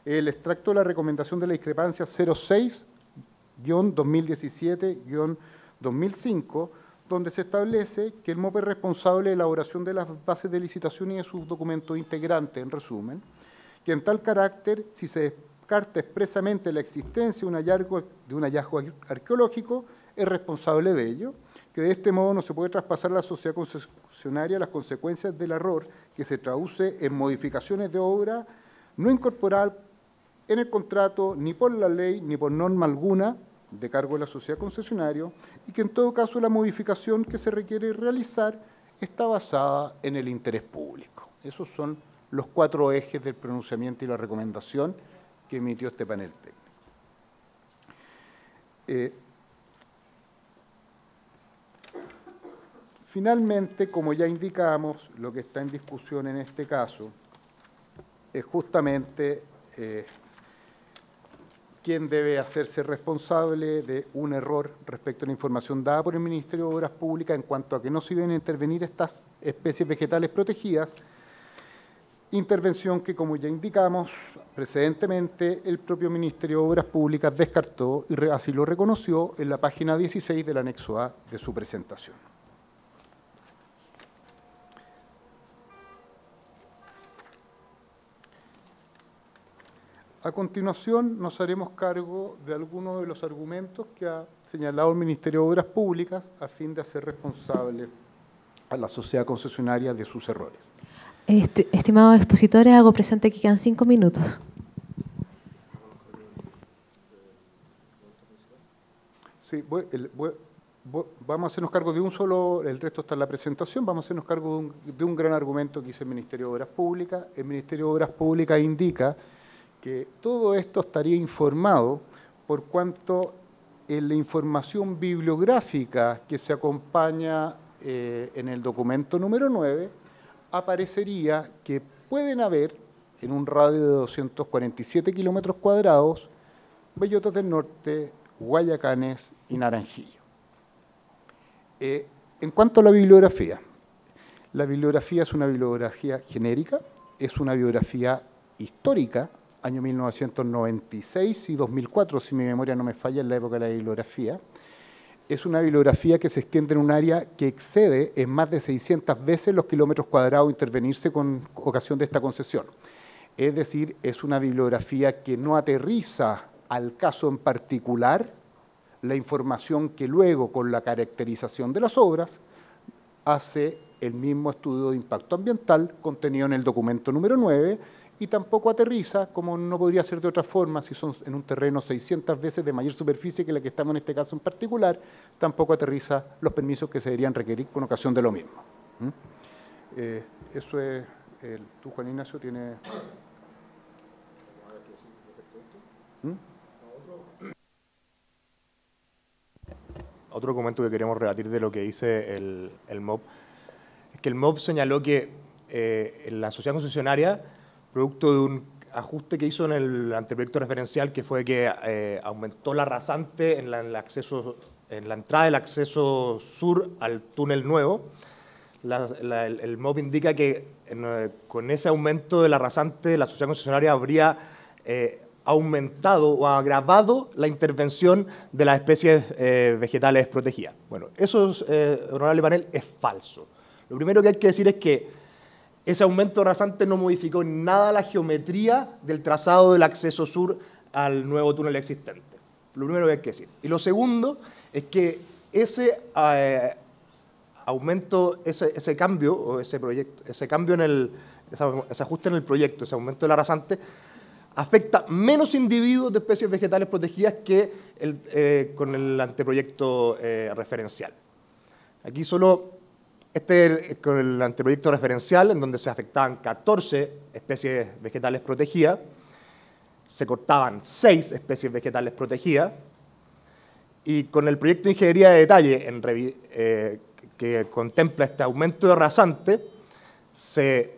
el extracto de la recomendación de la discrepancia 06-2017-2005, donde se establece que el MOP es responsable de la elaboración de las bases de licitación y de sus documentos integrantes, en resumen, que en tal carácter, si se descarta expresamente la existencia de un hallazgo arqueológico, es responsable de ello, que de este modo no se puede traspasar a la sociedad concesionaria las consecuencias del error que se traduce en modificaciones de obra no incorporadas en el contrato ni por la ley ni por norma alguna de cargo de la sociedad concesionaria, y que en todo caso la modificación que se requiere realizar está basada en el interés público. Esos son los 4 ejes del pronunciamiento y la recomendación que emitió este panel técnico. Finalmente, como ya indicamos, lo que está en discusión en este caso es justamente quién debe hacerse responsable de un error respecto a la información dada por el Ministerio de Obras Públicas en cuanto a que no se deben intervenir estas especies vegetales protegidas, intervención que, como ya indicamos precedentemente, el propio Ministerio de Obras Públicas descartó y así lo reconoció en la página 16 del anexo A de su presentación. A continuación, nos haremos cargo de algunos de los argumentos que ha señalado el Ministerio de Obras Públicas a fin de hacer responsable a la sociedad concesionaria de sus errores. Estimados expositores, hago presente que quedan 5 minutos. Sí, vamos a hacernos cargo de un solo, el resto está en la presentación, vamos a hacernos cargo de un gran argumento que hizo el Ministerio de Obras Públicas. El Ministerio de Obras Públicas indica que todo esto estaría informado por cuanto en la información bibliográfica que se acompaña en el documento número 9, aparecería que pueden haber, en un radio de 247 kilómetros cuadrados, bellotas del norte, guayacanes y naranjillo. En cuanto a la bibliografía es una bibliografía genérica, es una bibliografía histórica, año 1996 y 2004, si mi memoria no me falla, en la época de la bibliografía. Es una bibliografía que se extiende en un área que excede en más de 600 veces los kilómetros cuadrados a intervenirse con ocasión de esta concesión. Es decir, es una bibliografía que no aterriza al caso en particular la información que luego, con la caracterización de las obras, hace el mismo estudio de impacto ambiental contenido en el documento número 9, y tampoco aterriza, como no podría ser de otra forma, si son en un terreno 600 veces de mayor superficie que la que estamos en este caso en particular, tampoco aterriza los permisos que se deberían requerir con ocasión de lo mismo. Eso es, tú, Juan Ignacio, tienes... Otro documento que queremos rebatir de lo que dice el MOP es que el MOP señaló que la sociedad concesionaria, producto de un ajuste que hizo en el anteproyecto referencial, que fue que aumentó la rasante en la entrada del acceso sur al túnel nuevo, el MOP indica que con ese aumento de la rasante, la sociedad concesionaria habría aumentado o agravado la intervención de las especies vegetales protegidas. Bueno, eso, honorable panel, es falso. Lo primero que hay que decir es que ese aumento rasante no modificó en nada la geometría del trazado del acceso sur al nuevo túnel existente. Lo primero que hay que decir. Y lo segundo es que ese aumento, ese cambio, o ese cambio ese ajuste en el proyecto, ese aumento de la rasante, afecta menos individuos de especies vegetales protegidas que con el anteproyecto referencial. Aquí solo, con el anteproyecto referencial, en donde se afectaban 14 especies vegetales protegidas, se cortaban 6 especies vegetales protegidas, y con el proyecto de ingeniería de detalle que contempla este aumento de rasante, se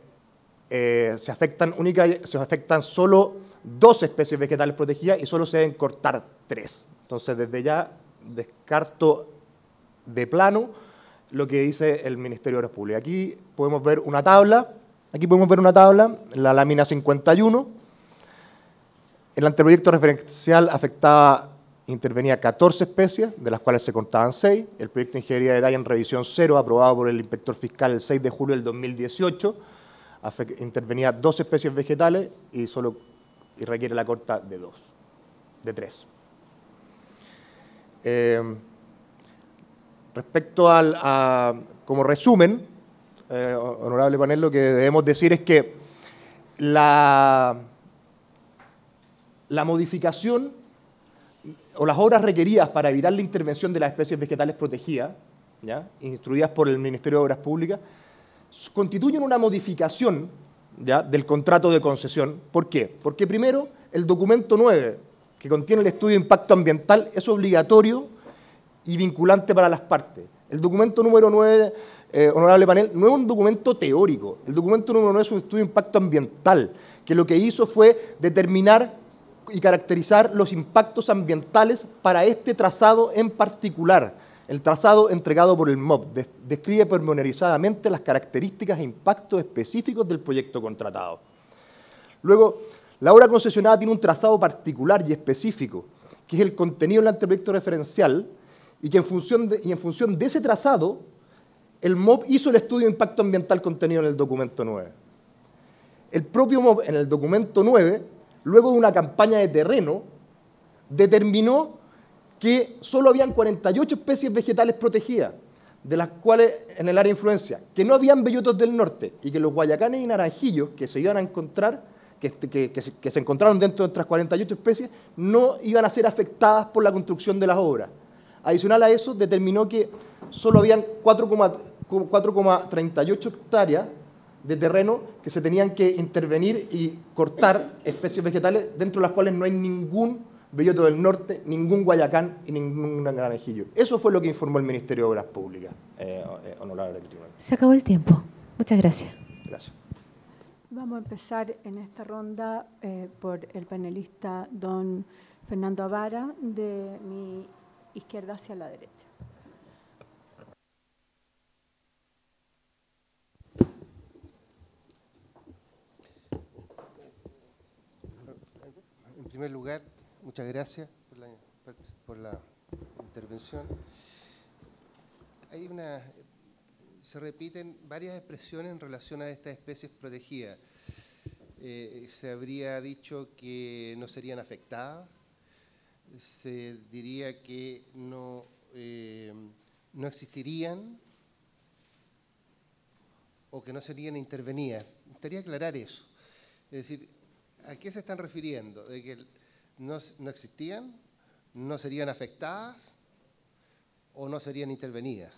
afectan solo 2 especies vegetales protegidas y solo se deben cortar 3. Entonces, desde ya descarto de plano lo que dice el Ministerio de Obras Públicas. Aquí podemos ver una tabla, la lámina 51. El anteproyecto referencial intervenía 14 especies, de las cuales se cortaban 6. El proyecto de ingeniería de detalle en revisión 0, aprobado por el inspector fiscal el 6 de julio del 2018, intervenía 2 especies vegetales y requiere la corta de 3. Respecto como resumen, honorable panel, lo que debemos decir es que la modificación o las obras requeridas para evitar la intervención de las especies vegetales protegidas, ¿ya?, instruidas por el Ministerio de Obras Públicas, constituyen una modificación, ¿ya?, del contrato de concesión. ¿Por qué? Porque primero, el documento 9, que contiene el estudio de impacto ambiental, es obligatorio y vinculante para las partes. El documento número 9, honorable panel, no es un documento teórico. El documento número 9 es un estudio de impacto ambiental, que lo que hizo fue determinar y caracterizar los impactos ambientales para este trazado en particular. El trazado entregado por el MOP describe pormenorizadamente las características e impactos específicos del proyecto contratado. Luego, la obra concesionada tiene un trazado particular y específico, que es el contenido del anteproyecto referencial, y que en función de ese trazado, el MOP hizo el estudio de impacto ambiental contenido en el documento 9. El propio MOP, en el documento 9, luego de una campaña de terreno, determinó que solo habían 48 especies vegetales protegidas, de las cuales en el área de influencia, que no habían bellotos del norte y que los guayacanes y naranjillos que se iban a encontrar, que se encontraron dentro de otras 48 especies, no iban a ser afectadas por la construcción de las obras. Adicional a eso, determinó que solo habían 4,38 hectáreas de terreno que se tenían que intervenir y cortar especies vegetales, dentro de las cuales no hay ningún belloto del norte, ningún guayacán y ningún naranjillo. Eso fue lo que informó el Ministerio de Obras Públicas, honorable tribunal. Se acabó el tiempo. Muchas gracias. Gracias. Vamos a empezar en esta ronda por el panelista don Fernando Avara, de mi izquierda hacia la derecha. En primer lugar, muchas gracias por la intervención. Se repiten varias expresiones en relación a estas especies protegidas. Se habría dicho que no serían afectadas, se diría que no existirían o que no serían intervenidas. Me gustaría aclarar eso. Es decir, ¿a qué se están refiriendo? ¿De que no existían, no serían afectadas o no serían intervenidas?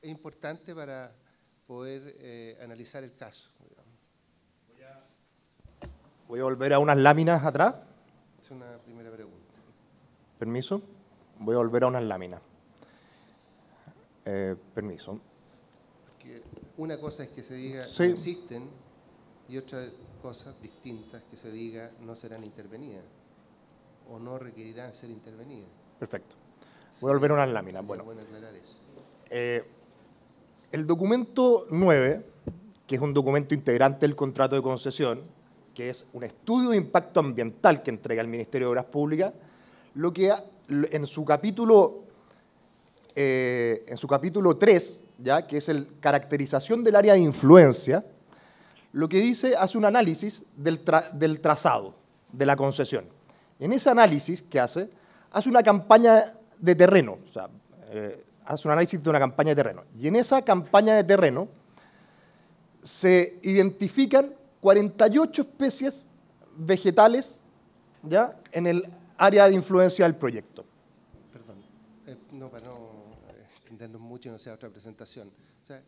Es importante para poder analizar el caso. Voy a volver a unas láminas atrás. Es una primera pregunta. Permiso. Voy a volver a unas láminas. Permiso. Porque una cosa es que se diga sí, no existen y otra cosa distinta es que se diga no serán intervenidas o no requerirán ser intervenidas. Perfecto. Voy a volver a unas láminas. Bueno, aclarar eso. El documento 9, que es un documento integrante del contrato de concesión, que es un estudio de impacto ambiental que entrega el Ministerio de Obras Públicas, lo que en su capítulo 3, ¿ya? Que es el caracterización del área de influencia, lo que dice, hace un análisis del trazado de la concesión. En ese análisis que hace una campaña de terreno, o sea, hace un análisis de una campaña de terreno. Y en esa campaña de terreno se identifican 48 especies vegetales, ¿ya? En el área de influencia del proyecto. Perdón, no, para no extendernos mucho y no sea otra presentación. O sea,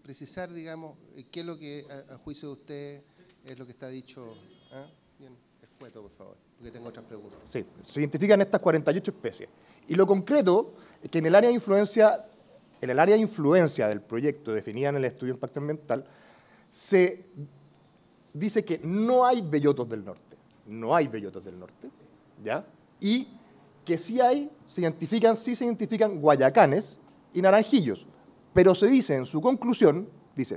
precisar, digamos, qué es lo que, a juicio de usted, es lo que está dicho. ¿Ah? Bien, escueto, por favor, porque tengo otras preguntas. Sí, se identifican estas 48 especies. Y lo concreto es que en el área de influencia, del proyecto definida en el estudio de impacto ambiental, se dice que no hay bellotos del norte. No hay bellotos del norte, ¿ya? Y que sí se identifican guayacanes y naranjillos. Pero se dice en su conclusión,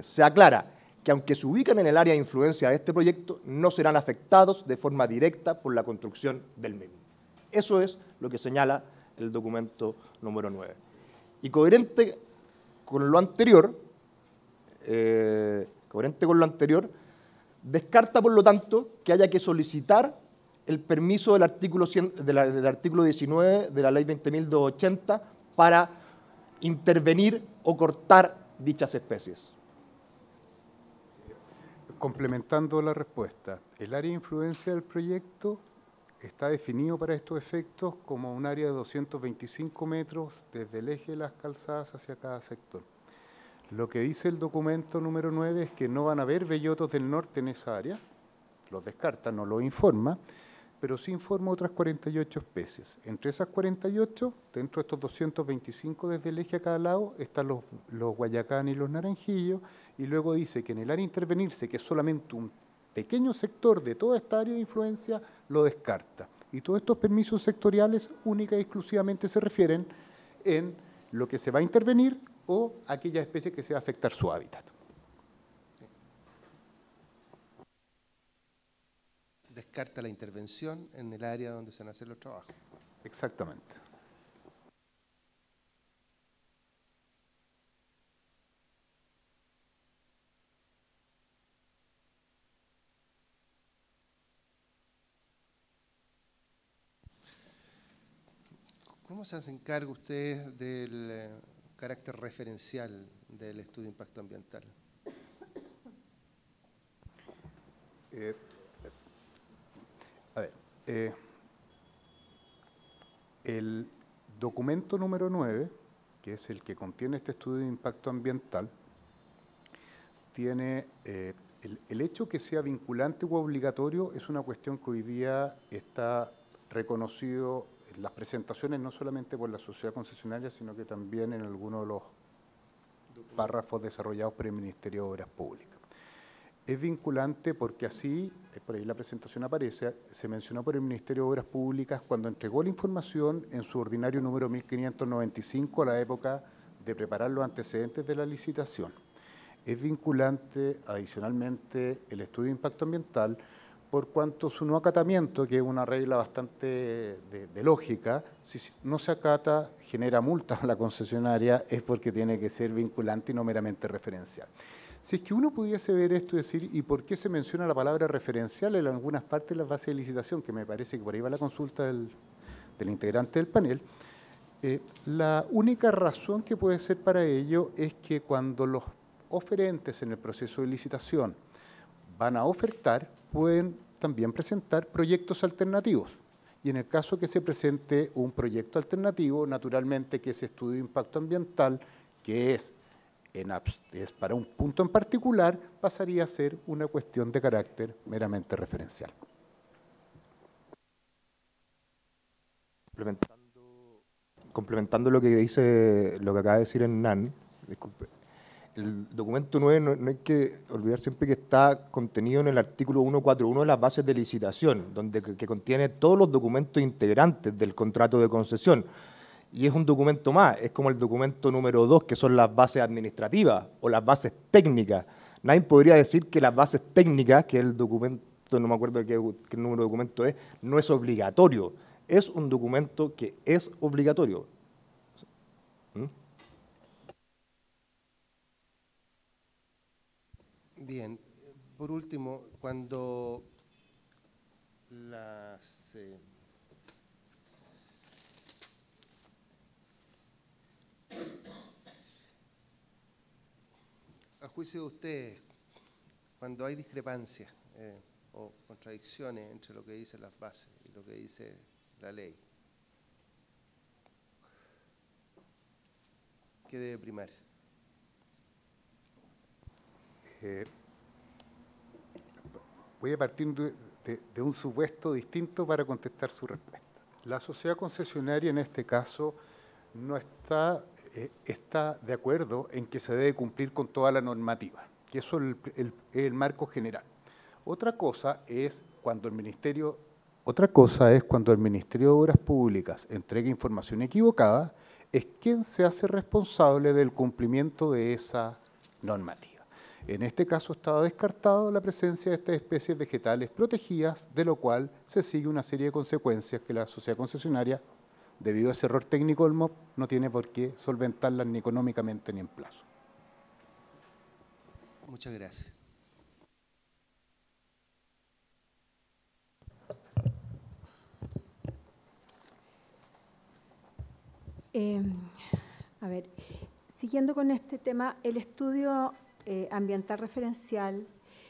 se aclara que aunque se ubican en el área de influencia de este proyecto, no serán afectados de forma directa por la construcción del mismo. Eso es lo que señala el documento número 9. Y coherente con lo anterior, descarta, por lo tanto, que haya que solicitar el permiso del artículo 19 de la Ley 20.280 para intervenir o cortar dichas especies. Complementando la respuesta, el área de influencia del proyecto está definido para estos efectos como un área de 225 metros desde el eje de las calzadas hacia cada sector. Lo que dice el documento número 9 es que no van a haber bellotos del norte en esa área, los descarta, no los informa, pero sí informa otras 48 especies. Entre esas 48, dentro de estos 225 desde el eje a cada lado, están los guayacanes y los naranjillos, y luego dice que en el área a intervenirse, que es solamente un pequeño sector de toda esta área de influencia, lo descarta. Y todos estos permisos sectoriales única y exclusivamente se refieren en lo que se va a intervenir o aquellas especies que se va a afectar su hábitat. Descarta la intervención en el área donde se van a hacer los trabajos. Exactamente. ¿Cómo se hacen cargo ustedes del carácter referencial del estudio de impacto ambiental? El documento número 9, que es el que contiene este estudio de impacto ambiental, tiene el hecho que sea vinculante u obligatorio es una cuestión que hoy día está reconocido en las presentaciones no solamente por la sociedad concesionaria, sino que también en algunos de los párrafos desarrollados por el Ministerio de Obras Públicas. Es vinculante porque así, por ahí la presentación aparece, se mencionó por el Ministerio de Obras Públicas cuando entregó la información en su ordinario número 1595 a la época de preparar los antecedentes de la licitación. Es vinculante, adicionalmente, el estudio de impacto ambiental por cuanto su no acatamiento, que es una regla bastante de lógica, si no se acata, genera multas a la concesionaria, es porque tiene que ser vinculante y no meramente referencial. Si es que uno pudiese ver esto y decir, ¿y por qué se menciona la palabra referencial en algunas partes de las bases de licitación? Que me parece que por ahí va la consulta del integrante del panel. La única razón que puede ser para ello es que cuando los oferentes en el proceso de licitación van a ofertar, pueden también presentar proyectos alternativos. Y en el caso que se presente un proyecto alternativo, naturalmente que ese estudio de impacto ambiental, que es para un punto en particular, pasaría a ser una cuestión de carácter meramente referencial. Complementando lo que acaba de decir Hernán, disculpe, el documento 9 no hay que olvidar siempre que está contenido en el artículo 141 de las bases de licitación, que contiene todos los documentos integrantes del contrato de concesión. Y es un documento más, es como el documento número 2, que son las bases administrativas o las bases técnicas. Nadie podría decir que las bases técnicas, que es el documento, no me acuerdo qué número de documento es, no es obligatorio. Es un documento que es obligatorio. ¿Mm? Bien, por último, cuando a juicio de ustedes, cuando hay discrepancias o contradicciones entre lo que dicen las bases y lo que dice la ley, ¿qué debe primar? Voy a partir de un supuesto distinto para contestar su respuesta. La sociedad concesionaria en este caso no está de acuerdo en que se debe cumplir con toda la normativa, que eso es el marco general. Otra cosa es cuando el Ministerio de Obras Públicas entrega información equivocada, es quien se hace responsable del cumplimiento de esa normativa. En este caso estaba descartado la presencia de estas especies vegetales protegidas, de lo cual se sigue una serie de consecuencias que la sociedad concesionaria, debido a ese error técnico del MOP, no tiene por qué solventarlas ni económicamente ni en plazo. Muchas gracias. A ver, siguiendo con este tema, el estudio ambiental referencial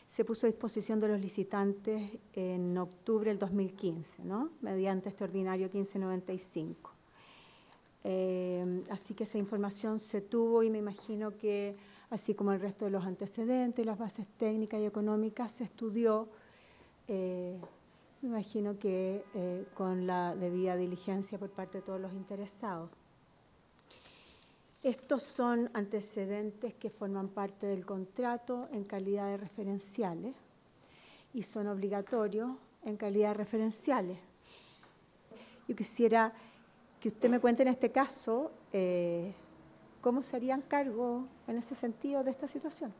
se puso a disposición de los licitantes en octubre del 2015, ¿no? Mediante este ordinario 1595. Así que esa información se tuvo y me imagino que, así como el resto de los antecedentes, las bases técnicas y económicas, se estudió, me imagino que con la debida diligencia por parte de todos los interesados. Estos son antecedentes que forman parte del contrato en calidad de referenciales y son obligatorios en calidad de referenciales. Yo quisiera que usted me cuente en este caso cómo se harían cargo en ese sentido de esta situación.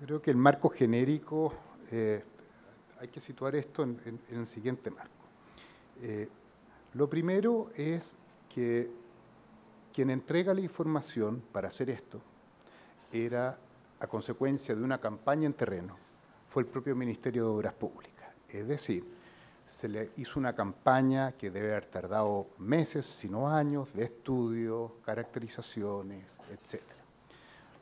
Creo que el marco genérico, hay que situar esto en el siguiente marco. Lo primero es que quien entrega la información para hacer esto era a consecuencia de una campaña en terreno, fue el propio Ministerio de Obras Públicas. Es decir, se le hizo una campaña que debe haber tardado meses, si no años, de estudios, caracterizaciones, etc.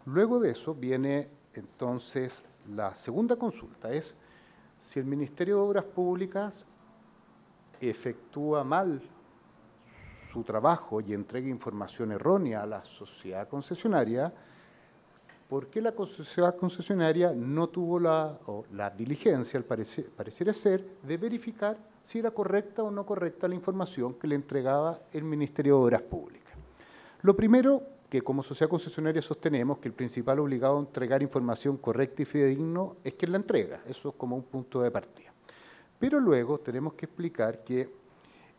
Luego de eso viene entonces la segunda consulta, es si el Ministerio de Obras Públicas efectúa mal su trabajo y entrega información errónea a la sociedad concesionaria, ¿por qué la sociedad concesionaria no tuvo la diligencia, al pareciera ser, de verificar si era correcta o no correcta la información que le entregaba el Ministerio de Obras Públicas? Lo primero, que como sociedad concesionaria sostenemos que el principal obligado a entregar información correcta y fidedigno es quien la entrega. Eso es como un punto de partida. Pero luego tenemos que explicar que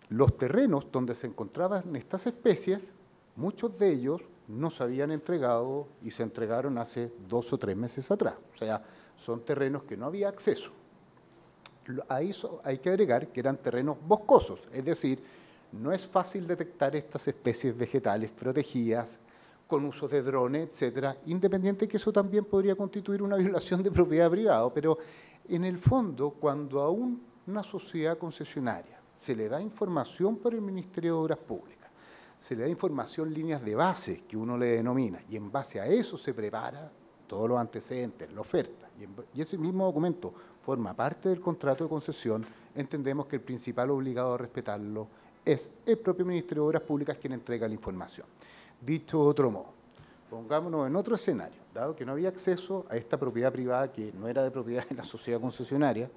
los terrenos donde se encontraban estas especies, muchos de ellos no se habían entregado y se entregaron hace 2 o 3 meses atrás. O sea, son terrenos que no había acceso. A eso hay que agregar que eran terrenos boscosos, es decir, no es fácil detectar estas especies vegetales protegidas con usos de drones, etcétera, independiente que eso también podría constituir una violación de propiedad privada, pero en el fondo, cuando a una sociedad concesionaria se le da información por el Ministerio de Obras Públicas, se le da información, líneas de base, que uno le denomina, y en base a eso se prepara todos los antecedentes, la oferta, y ese mismo documento forma parte del contrato de concesión, entendemos que el principal obligado a respetarlo es el propio Ministerio de Obras Públicas quien entrega la información. Dicho de otro modo, pongámonos en otro escenario, dado que no había acceso a esta propiedad privada que no era de propiedad de la sociedad concesionaria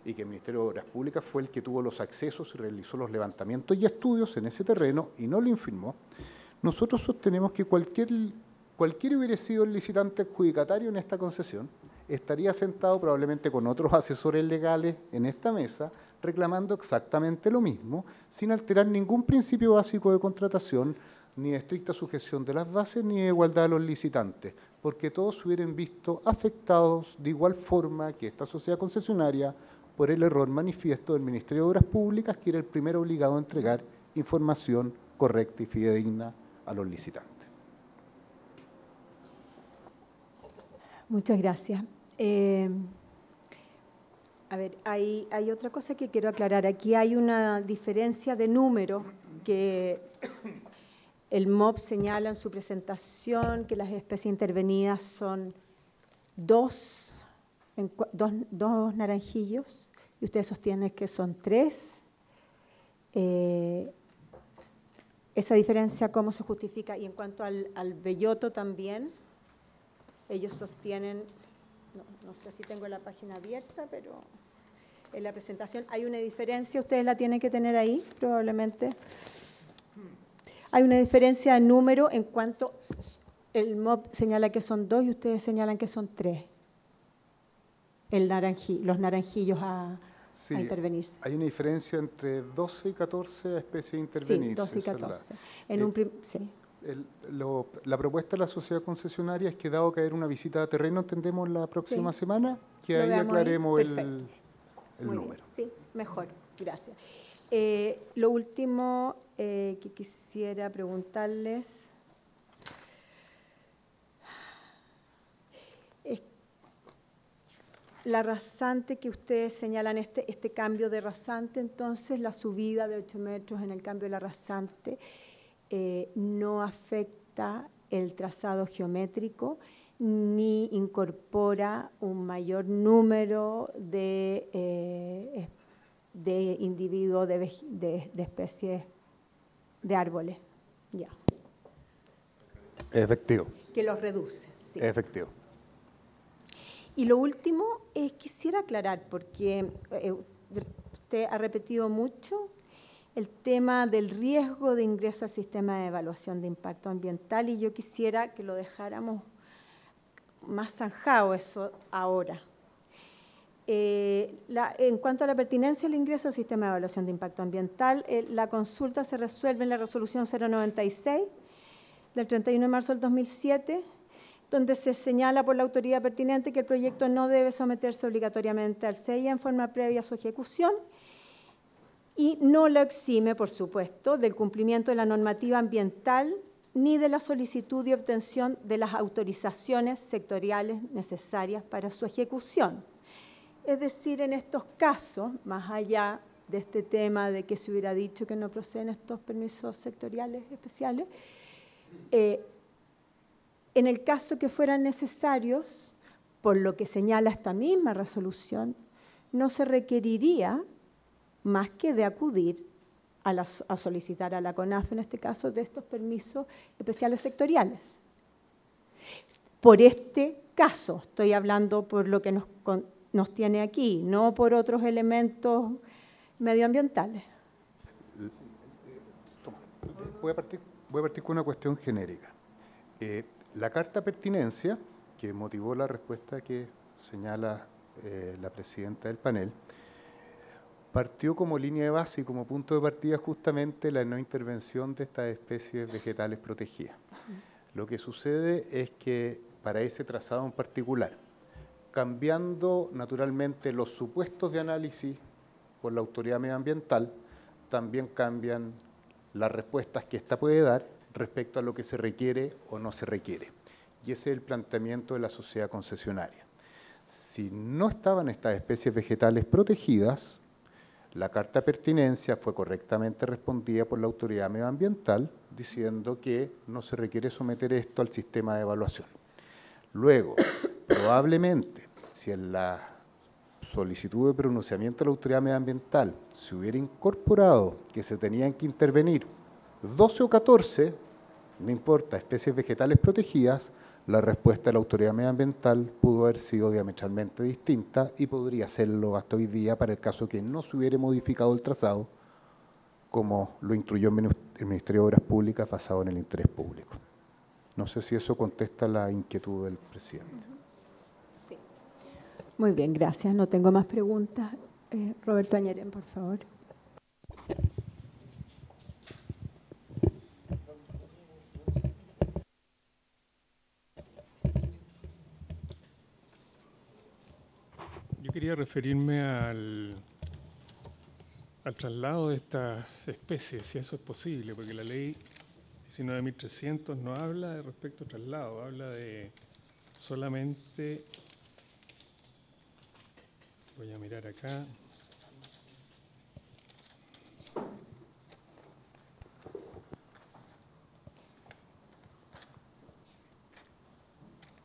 y que el Ministerio de Obras Públicas fue el que tuvo los accesos y realizó los levantamientos y estudios en ese terreno y no lo informó, nosotros sostenemos que cualquiera hubiera sido el licitante adjudicatario en esta concesión, estaría sentado probablemente con otros asesores legales en esta mesa, reclamando exactamente lo mismo, sin alterar ningún principio básico de contratación, ni de estricta sujeción de las bases, ni de igualdad de los licitantes, porque todos se hubieran visto afectados de igual forma que esta sociedad concesionaria por el error manifiesto del Ministerio de Obras Públicas, que era el primero obligado a entregar información correcta y fidedigna a los licitantes. Muchas gracias. A ver, hay otra cosa que quiero aclarar. Aquí hay una diferencia de número que el MOB señala en su presentación, que las especies intervenidas son dos naranjillos, y ustedes sostienen que son 3. Esa diferencia, ¿cómo se justifica? Y en cuanto al belloto también, ellos sostienen, no sé si tengo la página abierta, pero en la presentación hay una diferencia, ustedes la tienen que tener ahí, probablemente. Hay una diferencia de número en cuanto el MOB señala que son 2 y ustedes señalan que son 3. Los naranjillos a intervenirse. Hay una diferencia entre 12 y 14 especies intervenidas. Sí, 12 y 14. Sí. La propuesta de la sociedad concesionaria es que, dado que hay una visita a terreno, entendemos la próxima semana, que ahí aclaremos el número. Sí, mejor, gracias. Lo último que quisiera preguntarles es la rasante que ustedes señalan, este cambio de rasante, entonces la subida de 8 metros en el cambio de la rasante no afecta el trazado geométrico ni incorpora un mayor número de individuos, de especies de árboles. Ya. Efectivo. Que los reduce. Sí. Efectivo. Y lo último, quisiera aclarar, porque usted ha repetido mucho el tema del riesgo de ingreso al sistema de evaluación de impacto ambiental, y yo quisiera que lo dejáramos más zanjado eso ahora. En cuanto a la pertinencia del ingreso al sistema de evaluación de impacto ambiental, la consulta se resuelve en la resolución 096 del 31 de marzo del 2007, donde se señala por la autoridad pertinente que el proyecto no debe someterse obligatoriamente al CEIA en forma previa a su ejecución y no lo exime, por supuesto, del cumplimiento de la normativa ambiental ni de la solicitud y obtención de las autorizaciones sectoriales necesarias para su ejecución. Es decir, en estos casos, más allá de este tema de que se hubiera dicho que no proceden estos permisos sectoriales especiales, en el caso que fueran necesarios, por lo que señala esta misma resolución, no se requeriría más que de acudir a solicitar a la CONAF, en este caso, de estos permisos especiales sectoriales. Por este caso, estoy hablando por lo que nos tiene aquí, no por otros elementos medioambientales. Voy a partir con una cuestión genérica. La carta pertinencia, que motivó la respuesta que señala la presidenta del panel, partió como línea de base y como punto de partida justamente la no intervención de estas especies vegetales protegidas. Lo que sucede es que para ese trazado en particular, cambiando naturalmente los supuestos de análisis por la autoridad medioambiental, también cambian las respuestas que ésta puede dar respecto a lo que se requiere o no se requiere. Y ese es el planteamiento de la sociedad concesionaria. Si no estaban estas especies vegetales protegidas, la carta de pertinencia fue correctamente respondida por la autoridad medioambiental diciendo que no se requiere someter esto al sistema de evaluación. Luego, probablemente, si en la solicitud de pronunciamiento de la autoridad medioambiental se hubiera incorporado que se tenían que intervenir 12 o 14, no importa, especies vegetales protegidas, la respuesta de la autoridad medioambiental pudo haber sido diametralmente distinta y podría serlo hasta hoy día para el caso que no se hubiera modificado el trazado como lo instruyó el Ministerio de Obras Públicas basado en el interés público. No sé si eso contesta la inquietud del presidente. Sí. Muy bien, gracias. No tengo más preguntas. Roberto Añarén, por favor. Yo quería referirme al traslado de estas especies, si eso es posible, porque la ley 19.300 no habla de respecto a traslado, habla de solamente, voy a mirar acá,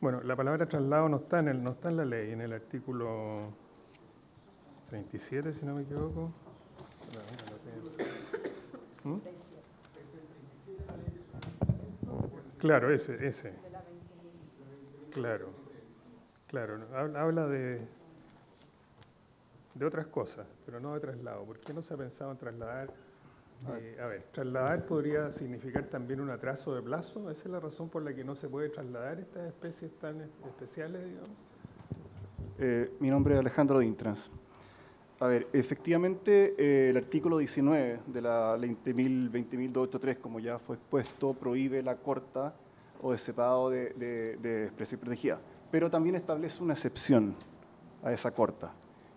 bueno, la palabra traslado no está en la ley, en el artículo 37, si no me equivoco. ¿Mm? Claro, ese. Claro. Habla de otras cosas, pero no de traslado. ¿Por qué no se ha pensado en trasladar? Trasladar podría significar también un atraso de plazo. ¿Esa es la razón por la que no se puede trasladar estas especies tan especiales, digamos? Mi nombre es Alejandro Dintrans. A ver, efectivamente, el artículo 19 de la ley 20.283, como ya fue expuesto, prohíbe la corta o descepado de especie protegida, pero también establece una excepción a esa corta.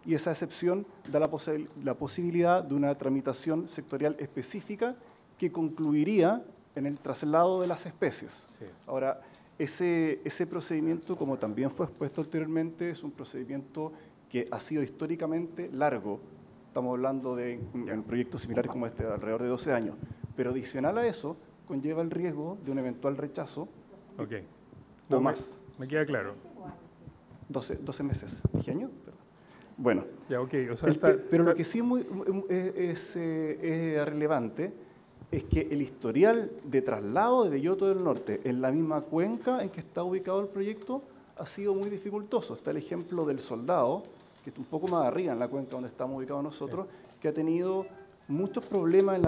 Y esa excepción da la posibilidad de una tramitación sectorial específica que concluiría en el traslado de las especies. Sí. Ahora, ese procedimiento, como también fue expuesto anteriormente, es un procedimiento que ha sido históricamente largo. Estamos hablando de un proyecto similar como este, alrededor de 12 años. Pero adicional a eso, conlleva el riesgo de un eventual rechazo o más. Me queda claro. 12 meses. ¿Dije año? Bueno. Ya, okay. O sea, pero lo que sí es relevante es que el historial de traslado de Belloto del Norte en la misma cuenca en que está ubicado el proyecto ha sido muy dificultoso. Está el ejemplo del Soldado, que está un poco más arriba en la cuenca donde estamos ubicados nosotros, que ha tenido muchos problemas en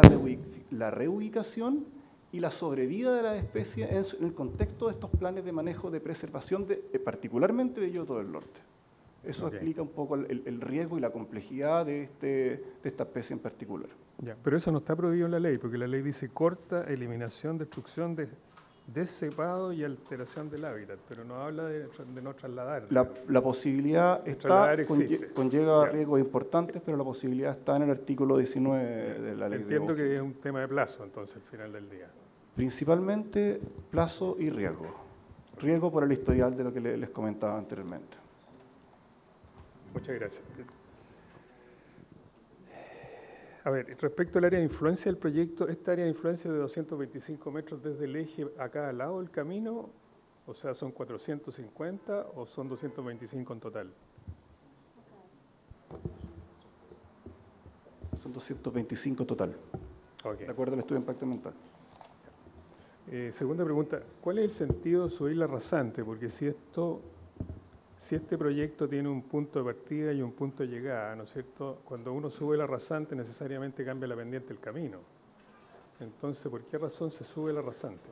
la reubicación y la sobrevida de la especie en el contexto de estos planes de manejo de preservación, particularmente de Belloto del Norte. Eso explica un poco el riesgo y la complejidad de esta especie en particular. Ya, pero eso no está prohibido en la ley, porque la ley dice corta, eliminación, destrucción, descepado y alteración del hábitat, pero no habla de no trasladar. La posibilidad está, conlleva riesgos importantes, pero la posibilidad está en el artículo 19 de la ley. Entiendo que es un tema de plazo, entonces, al final del día. Principalmente plazo y riesgo. Riesgo por el historial de lo que les comentaba anteriormente. Muchas gracias. A ver, respecto al área de influencia del proyecto, ¿esta área de influencia de 225 metros desde el eje acá al lado del camino? O sea, ¿son 450 o son 225 en total? Son 225 total, de acuerdo al estudio de impacto ambiental. Segunda pregunta, ¿cuál es el sentido de subir la rasante? Porque si este proyecto tiene un punto de partida y un punto de llegada, ¿no es cierto? Cuando uno sube la rasante necesariamente cambia la pendiente del camino. Entonces, ¿por qué razón se sube la rasante?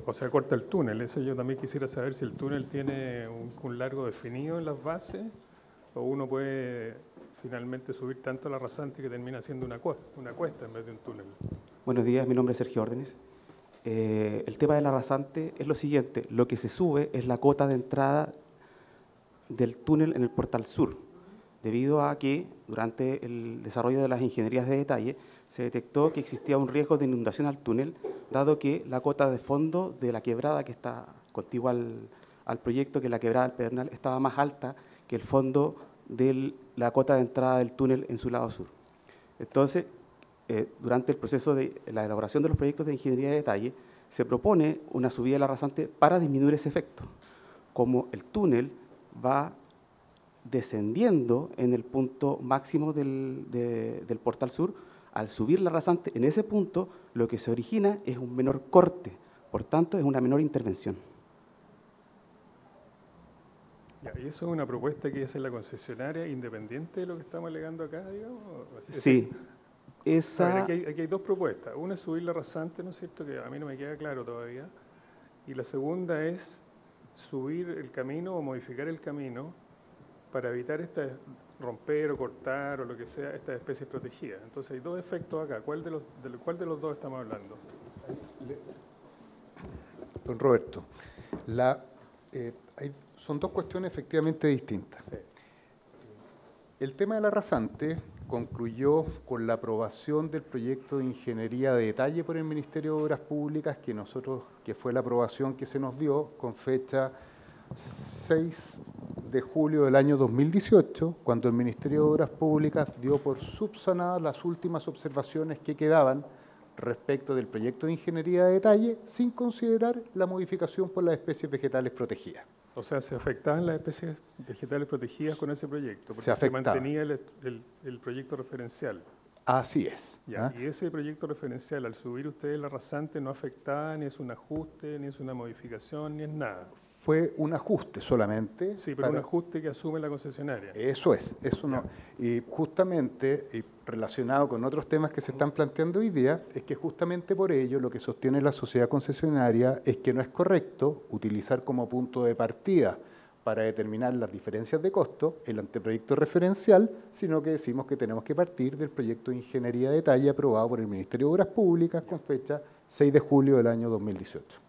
O sea, corta el túnel. Eso yo también quisiera saber si el túnel tiene un largo definido en las bases o uno puede finalmente subir tanto la rasante que termina siendo una cuesta en vez de un túnel. Buenos días, mi nombre es Sergio Órdenes. El tema de la rasante es lo siguiente. Lo que se sube es la cota de entrada del túnel en el portal sur, debido a que durante el desarrollo de las ingenierías de detalle se detectó que existía un riesgo de inundación al túnel, dado que la cota de fondo de la quebrada que está contigua al proyecto, que es la quebrada del Pedernal, estaba más alta que el fondo de la cota de entrada del túnel en su lado sur. Entonces, durante el proceso de la elaboración de los proyectos de ingeniería de detalle, se propone una subida de la rasante para disminuir ese efecto. Como el túnel va descendiendo en el punto máximo del portal sur, al subir la rasante en ese punto, lo que se origina es un menor corte, por tanto es una menor intervención. Ya, ¿y eso es una propuesta que hace la concesionaria independiente de lo que estamos alegando acá, digamos? Sí. A ver, aquí hay dos propuestas. Una es subir la rasante, ¿no es cierto?, que a mí no me queda claro todavía. Y la segunda es subir el camino o modificar el camino para evitar romper o cortar o lo que sea estas especies protegidas. Entonces hay dos efectos acá. ¿Cuál de los dos estamos hablando? Don Roberto, son dos cuestiones efectivamente distintas. Sí. El tema de la rasante concluyó con la aprobación del proyecto de ingeniería de detalle por el Ministerio de Obras Públicas, que fue la aprobación que se nos dio con fecha 6 de julio del año 2018, cuando el Ministerio de Obras Públicas dio por subsanadas las últimas observaciones que quedaban respecto del proyecto de ingeniería de detalle, sin considerar la modificación por las especies vegetales protegidas. O sea, se afectaban las especies vegetales protegidas con ese proyecto, porque se mantenía el proyecto referencial. Así es. Ya, y ese proyecto referencial, al subir ustedes la rasante, no afectaba, ni es un ajuste, ni es una modificación, ni es nada. Fue un ajuste solamente. Sí, pero un ajuste que asume la concesionaria. Eso es, eso no. Y justamente, y relacionado con otros temas que se están planteando hoy día, es que justamente por ello lo que sostiene la sociedad concesionaria es que no es correcto utilizar como punto de partida para determinar las diferencias de costo el anteproyecto referencial, sino que decimos que tenemos que partir del proyecto de ingeniería de detalle aprobado por el Ministerio de Obras Públicas con fecha 6 de julio del año 2018.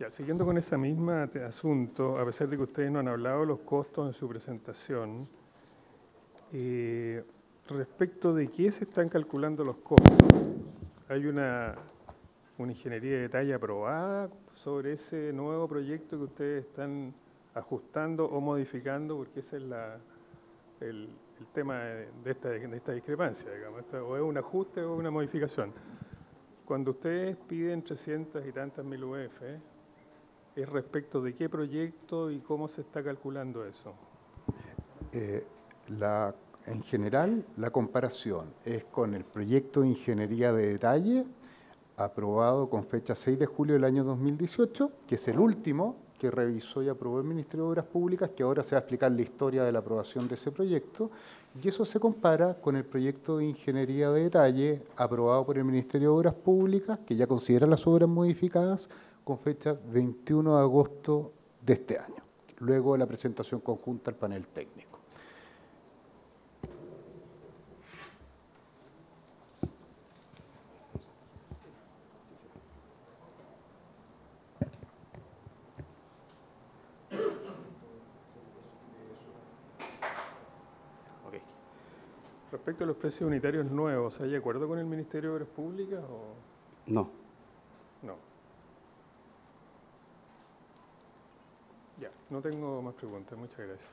Ya, siguiendo con ese mismo asunto, a pesar de que ustedes no han hablado de los costos en su presentación, respecto de qué se están calculando los costos, ¿hay una ingeniería de detalle aprobada sobre ese nuevo proyecto que ustedes están ajustando o modificando? Porque ese es el tema de esta discrepancia, digamos, o es un ajuste o una modificación. Cuando ustedes piden 300 y tantas mil UF, ¿es respecto de qué proyecto y cómo se está calculando eso? En general, la comparación es con el proyecto de ingeniería de detalle aprobado con fecha 6 de julio del año 2018, que es el último que revisó y aprobó el Ministerio de Obras Públicas, que ahora se va a explicar la historia de la aprobación de ese proyecto, y eso se compara con el proyecto de ingeniería de detalle aprobado por el Ministerio de Obras Públicas, que ya considera las obras modificadas, con fecha 21 de agosto de este año, luego de la presentación conjunta al panel técnico. Respecto a los precios unitarios nuevos, ¿hay acuerdo con el Ministerio de Obras Públicas o...? No. No. Ya, no tengo más preguntas. Muchas gracias.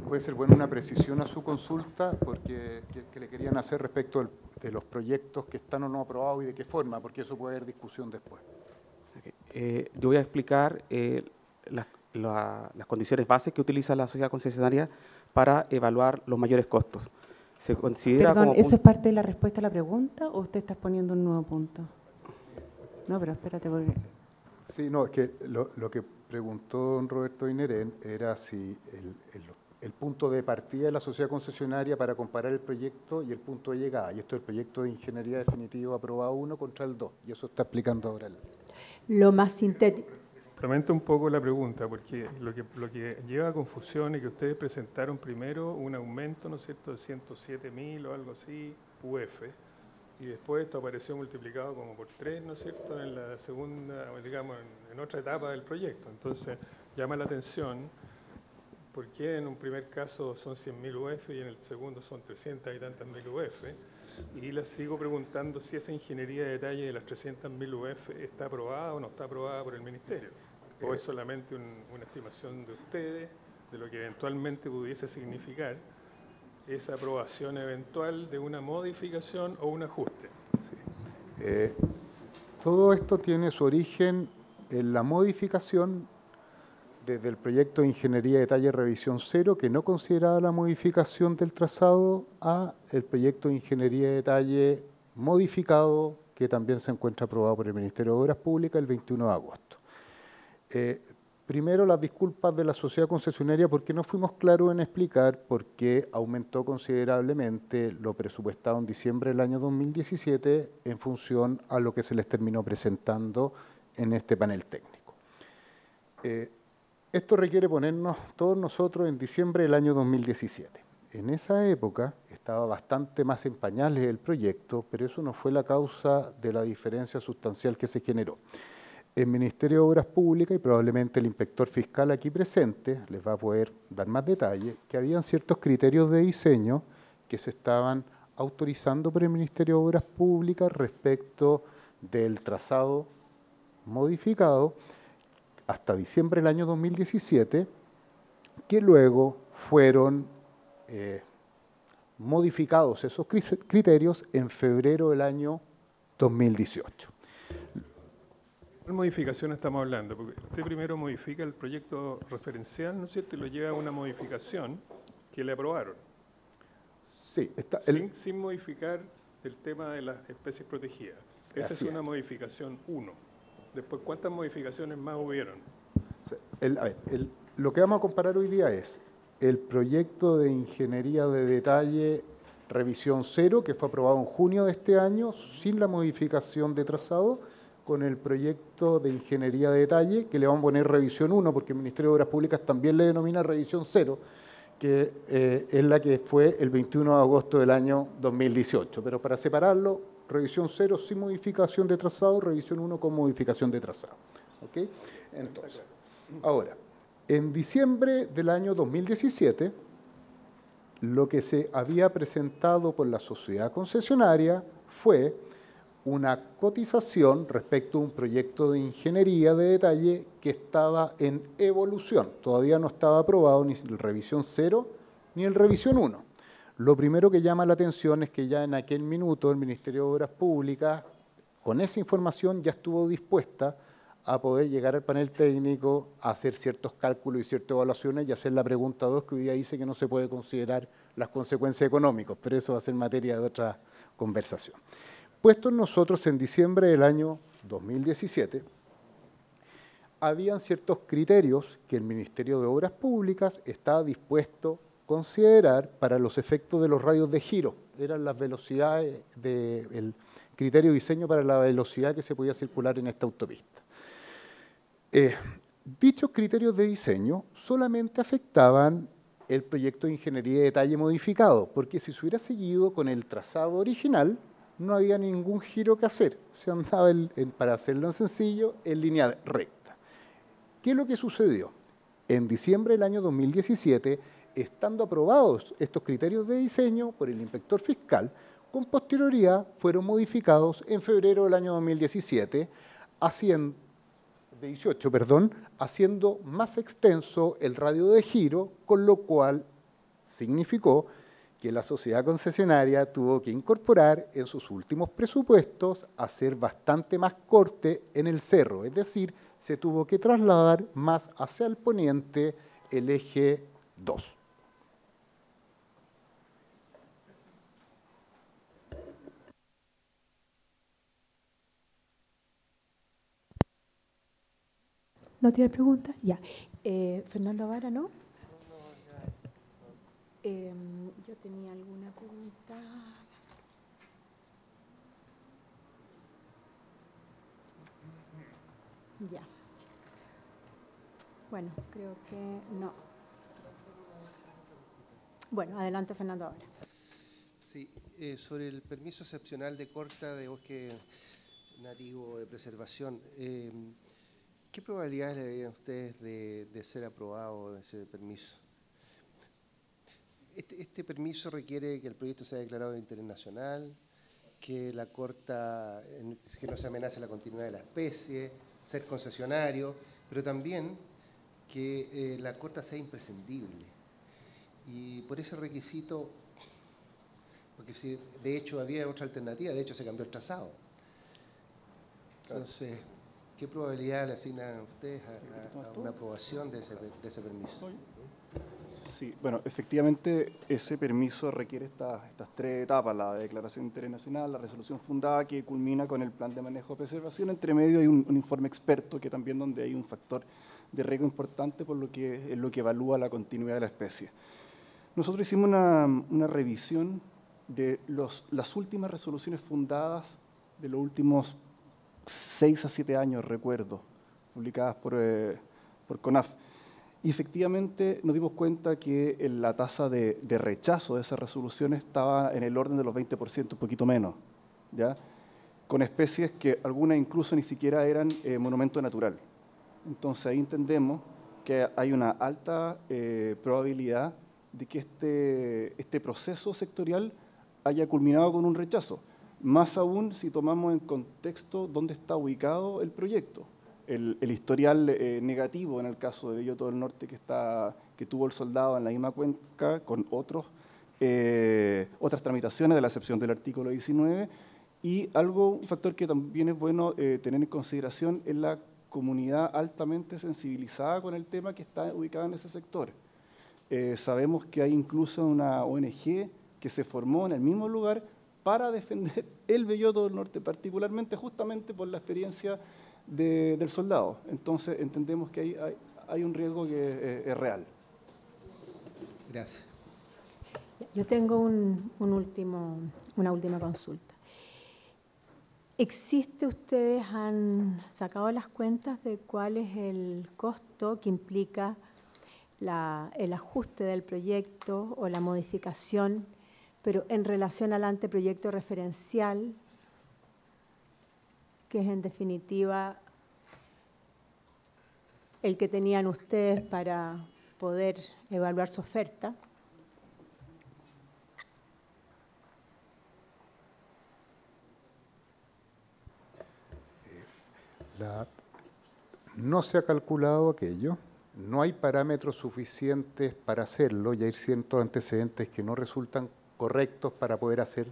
Puede ser buena una precisión a su consulta, porque que le querían hacer respecto de los proyectos que están o no aprobados y de qué forma, porque eso puede haber discusión después. Okay. Yo voy a explicar las condiciones bases que utiliza la sociedad concesionaria para evaluar los mayores costos. Se considera Perdón, como ¿eso es parte de la respuesta a la pregunta o usted está poniendo un nuevo punto? No, pero espérate, porque... Sí, no, es que lo que preguntó don Roberto Ineren era si el punto de partida de la sociedad concesionaria para comparar el proyecto y el punto de llegada. Y esto es el proyecto de ingeniería definitivo aprobado 1 contra el 2. Y eso está explicando ahora. Lo más sintético. Complemento un poco la pregunta, porque lo que lleva a confusión es que ustedes presentaron primero un aumento, ¿no es cierto?, de 107.000 o algo así, UF, y después esto apareció multiplicado como por 3, ¿no es cierto?, en la segunda, digamos, en otra etapa del proyecto. Entonces, llama la atención por qué en un primer caso son 100.000 UF y en el segundo son 300 y tantas mil UF. Y les sigo preguntando si esa ingeniería de detalle de las 300.000 UF está aprobada o no está aprobada por el Ministerio. ¿O es solamente una estimación de ustedes de lo que eventualmente pudiese significar esa aprobación eventual de una modificación o un ajuste? Sí. Todo esto tiene su origen en la modificación desde el proyecto de ingeniería de detalle revisión 0, que no consideraba la modificación del trazado, a el proyecto de ingeniería de detalle modificado, que también se encuentra aprobado por el Ministerio de Obras Públicas el 21 de agosto. Primero, las disculpas de la sociedad concesionaria porque no fuimos claros en explicar por qué aumentó considerablemente lo presupuestado en diciembre del año 2017 en función a lo que se les terminó presentando en este panel técnico. Esto requiere ponernos todos nosotros en diciembre del año 2017. En esa época estaba bastante más en pañales el proyecto, pero eso no fue la causa de la diferencia sustancial que se generó. El Ministerio de Obras Públicas y probablemente el inspector fiscal aquí presente les va a poder dar más detalle, que habían ciertos criterios de diseño que se estaban autorizando por el Ministerio de Obras Públicas respecto del trazado modificado hasta diciembre del año 2017, que luego fueron modificados esos criterios en febrero del año 2018. ¿Qué modificación estamos hablando? Porque usted primero modifica el proyecto referencial, ¿no es cierto?, y lo lleva a una modificación que le aprobaron. Sí, sin modificar el tema de las especies protegidas. Esa es una modificación 1. Después, ¿cuántas modificaciones más hubieron? Lo que vamos a comparar hoy día es el proyecto de ingeniería de detalle revisión 0, que fue aprobado en junio de este año, sin la modificación de trazado, con el proyecto de ingeniería de detalle, que le vamos a poner revisión 1, porque el Ministerio de Obras Públicas también le denomina revisión 0, que es la que fue el 21 de agosto del año 2018. Pero para separarlo, revisión 0 sin modificación de trazado, revisión 1 con modificación de trazado. ¿Okay? Entonces, ahora, en diciembre del año 2017, lo que se había presentado por la sociedad concesionaria fue una cotización respecto a un proyecto de ingeniería de detalle que estaba en evolución. Todavía no estaba aprobado ni el revisión 0 ni el revisión 1. Lo primero que llama la atención es que ya en aquel minuto el Ministerio de Obras Públicas, con esa información, ya estuvo dispuesta a poder llegar al panel técnico, a hacer ciertos cálculos y ciertas evaluaciones y hacer la pregunta 2, que hoy día dice que no se puede considerar las consecuencias económicas, pero eso va a ser materia de otra conversación. Puestos nosotros en diciembre del año 2017, habían ciertos criterios que el Ministerio de Obras Públicas estaba dispuesto a considerar para los efectos de los radios de giro. Eran las velocidades, el criterio de diseño para la velocidad que se podía circular en esta autopista. Dichos criterios de diseño solamente afectaban el proyecto de ingeniería de detalle modificado, porque si se hubiera seguido con el trazado original, no había ningún giro que hacer. Se andaba, para hacerlo en sencillo, en línea recta. ¿Qué es lo que sucedió? En diciembre del año 2017, estando aprobados estos criterios de diseño por el inspector fiscal, con posterioridad fueron modificados en febrero del año 2017, haciendo más extenso el radio de giro, con lo cual significó que la sociedad concesionaria tuvo que incorporar en sus últimos presupuestos hacer bastante más corte en el cerro, es decir, se tuvo que trasladar más hacia el poniente el eje 2. ¿No tiene preguntas? Ya. Fernando Vara, ¿no? Yo tenía alguna pregunta. Ya. Bueno, creo que no. Bueno, adelante, Fernando, ahora. Sí, sobre el permiso excepcional de corta de bosque nativo de preservación, ¿qué probabilidades le veían ustedes de ser aprobado ese permiso? Este permiso requiere que el proyecto sea declarado de interés nacional, que la corta, que no se amenace la continuidad de la especie, ser concesionario, pero también que la corta sea imprescindible. Y por ese requisito, porque si de hecho había otra alternativa, de hecho se cambió el trazado. Entonces, ¿qué probabilidad le asignan a ustedes a una aprobación de ese permiso? Sí, bueno, efectivamente ese permiso requiere estas tres etapas, la declaración internacional, la resolución fundada que culmina con el plan de manejo de preservación. Entre medio hay un informe experto que también donde hay un factor de riesgo importante por lo que es lo que evalúa la continuidad de la especie. Nosotros hicimos una revisión de las últimas resoluciones fundadas de los últimos 6 a 7 años, recuerdo, publicadas por CONAF. Y efectivamente nos dimos cuenta que la tasa de rechazo de esas resoluciones estaba en el orden de los 20%, un poquito menos, ¿ya? Con especies que algunas incluso ni siquiera eran monumento natural. Entonces ahí entendemos que hay una alta probabilidad de que este proceso sectorial haya culminado con un rechazo. Más aún si tomamos en contexto dónde está ubicado el proyecto. El historial negativo en el caso de Belloto del Norte que tuvo el soldado en la misma cuenca con otras tramitaciones de la excepción del artículo 19 y un factor que también es bueno tener en consideración es la comunidad altamente sensibilizada con el tema que está ubicada en ese sector. Sabemos que hay incluso una ONG que se formó en el mismo lugar para defender el Belloto del Norte, particularmente justamente por la experiencia del soldado. Entonces entendemos que hay un riesgo que es real. Gracias. Yo tengo una última consulta. ¿Ustedes han sacado las cuentas de cuál es el costo que implica el ajuste del proyecto o la modificación, pero en relación al anteproyecto referencial, que es en definitiva el que tenían ustedes para poder evaluar su oferta? No se ha calculado aquello, no hay parámetros suficientes para hacerlo y hay ciertos antecedentes que no resultan correctos para poder hacer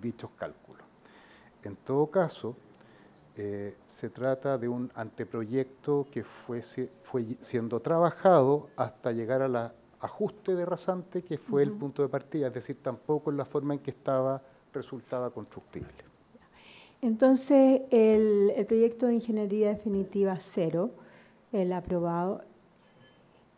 dichos cálculos. En todo caso, se trata de un anteproyecto que fue siendo trabajado hasta llegar al ajuste de rasante, que fue el punto de partida, es decir, tampoco en la forma en que resultaba constructible. Entonces, el proyecto de ingeniería definitiva 0, el aprobado,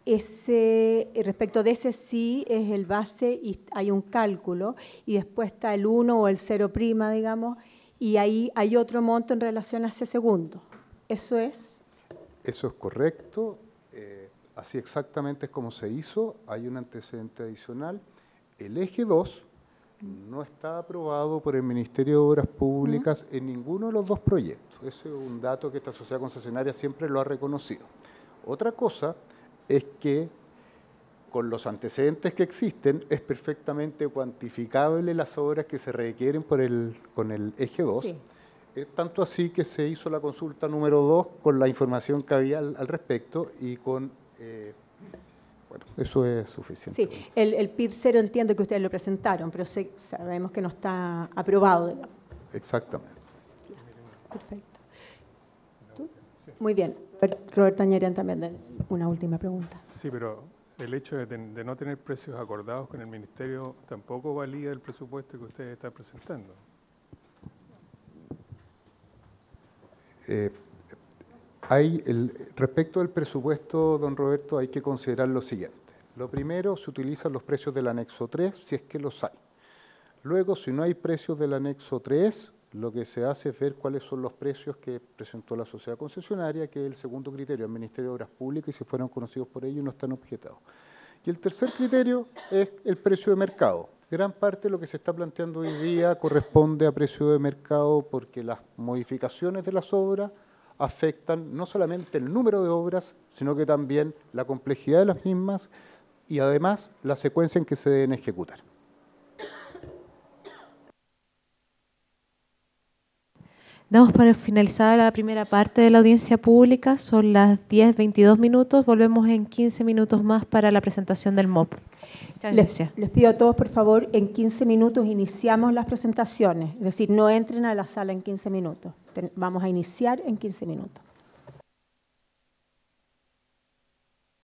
respecto de ese sí es el base y hay un cálculo, y después está el 1 o el 0', digamos, y ahí hay otro monto en relación a ese segundo. ¿Eso es? Eso es correcto. Así exactamente es como se hizo. Hay un antecedente adicional. El eje 2 no está aprobado por el Ministerio de Obras Públicas en ninguno de los dos proyectos. Ese es un dato que esta sociedad concesionaria siempre lo ha reconocido. Otra cosa es que con los antecedentes que existen es perfectamente cuantificable las obras que se requieren con el eje 2. Sí. Tanto así que se hizo la consulta número 2 con la información que había al respecto y con... bueno, eso es suficiente. Sí, el PID 0 entiendo que ustedes lo presentaron, pero sabemos que no está aprobado, digamos. Exactamente. Perfecto. ¿Tú? Muy bien. Roberto Añerian también, una última pregunta. Sí, pero el hecho de no tener precios acordados con el Ministerio tampoco valida el presupuesto que usted está presentando. Respecto al presupuesto, don Roberto, hay que considerar lo siguiente. Lo primero, se utilizan los precios del anexo 3, si es que los hay. Luego, si no hay precios del anexo 3, lo que se hace es ver cuáles son los precios que presentó la sociedad concesionaria, que es el segundo criterio, el Ministerio de Obras Públicas, y si fueron conocidos por ellos no están objetados. Y el tercer criterio es el precio de mercado. Gran parte de lo que se está planteando hoy día corresponde a precio de mercado porque las modificaciones de las obras afectan no solamente el número de obras, sino que también la complejidad de las mismas y además la secuencia en que se deben ejecutar. Damos por finalizada la primera parte de la audiencia pública. Son las 10:22 minutos. Volvemos en 15 minutos más para la presentación del MOP. Muchas gracias. Les pido a todos, por favor, en 15 minutos iniciamos las presentaciones. Es decir, no entren a la sala en 15 minutos. Vamos a iniciar en 15 minutos.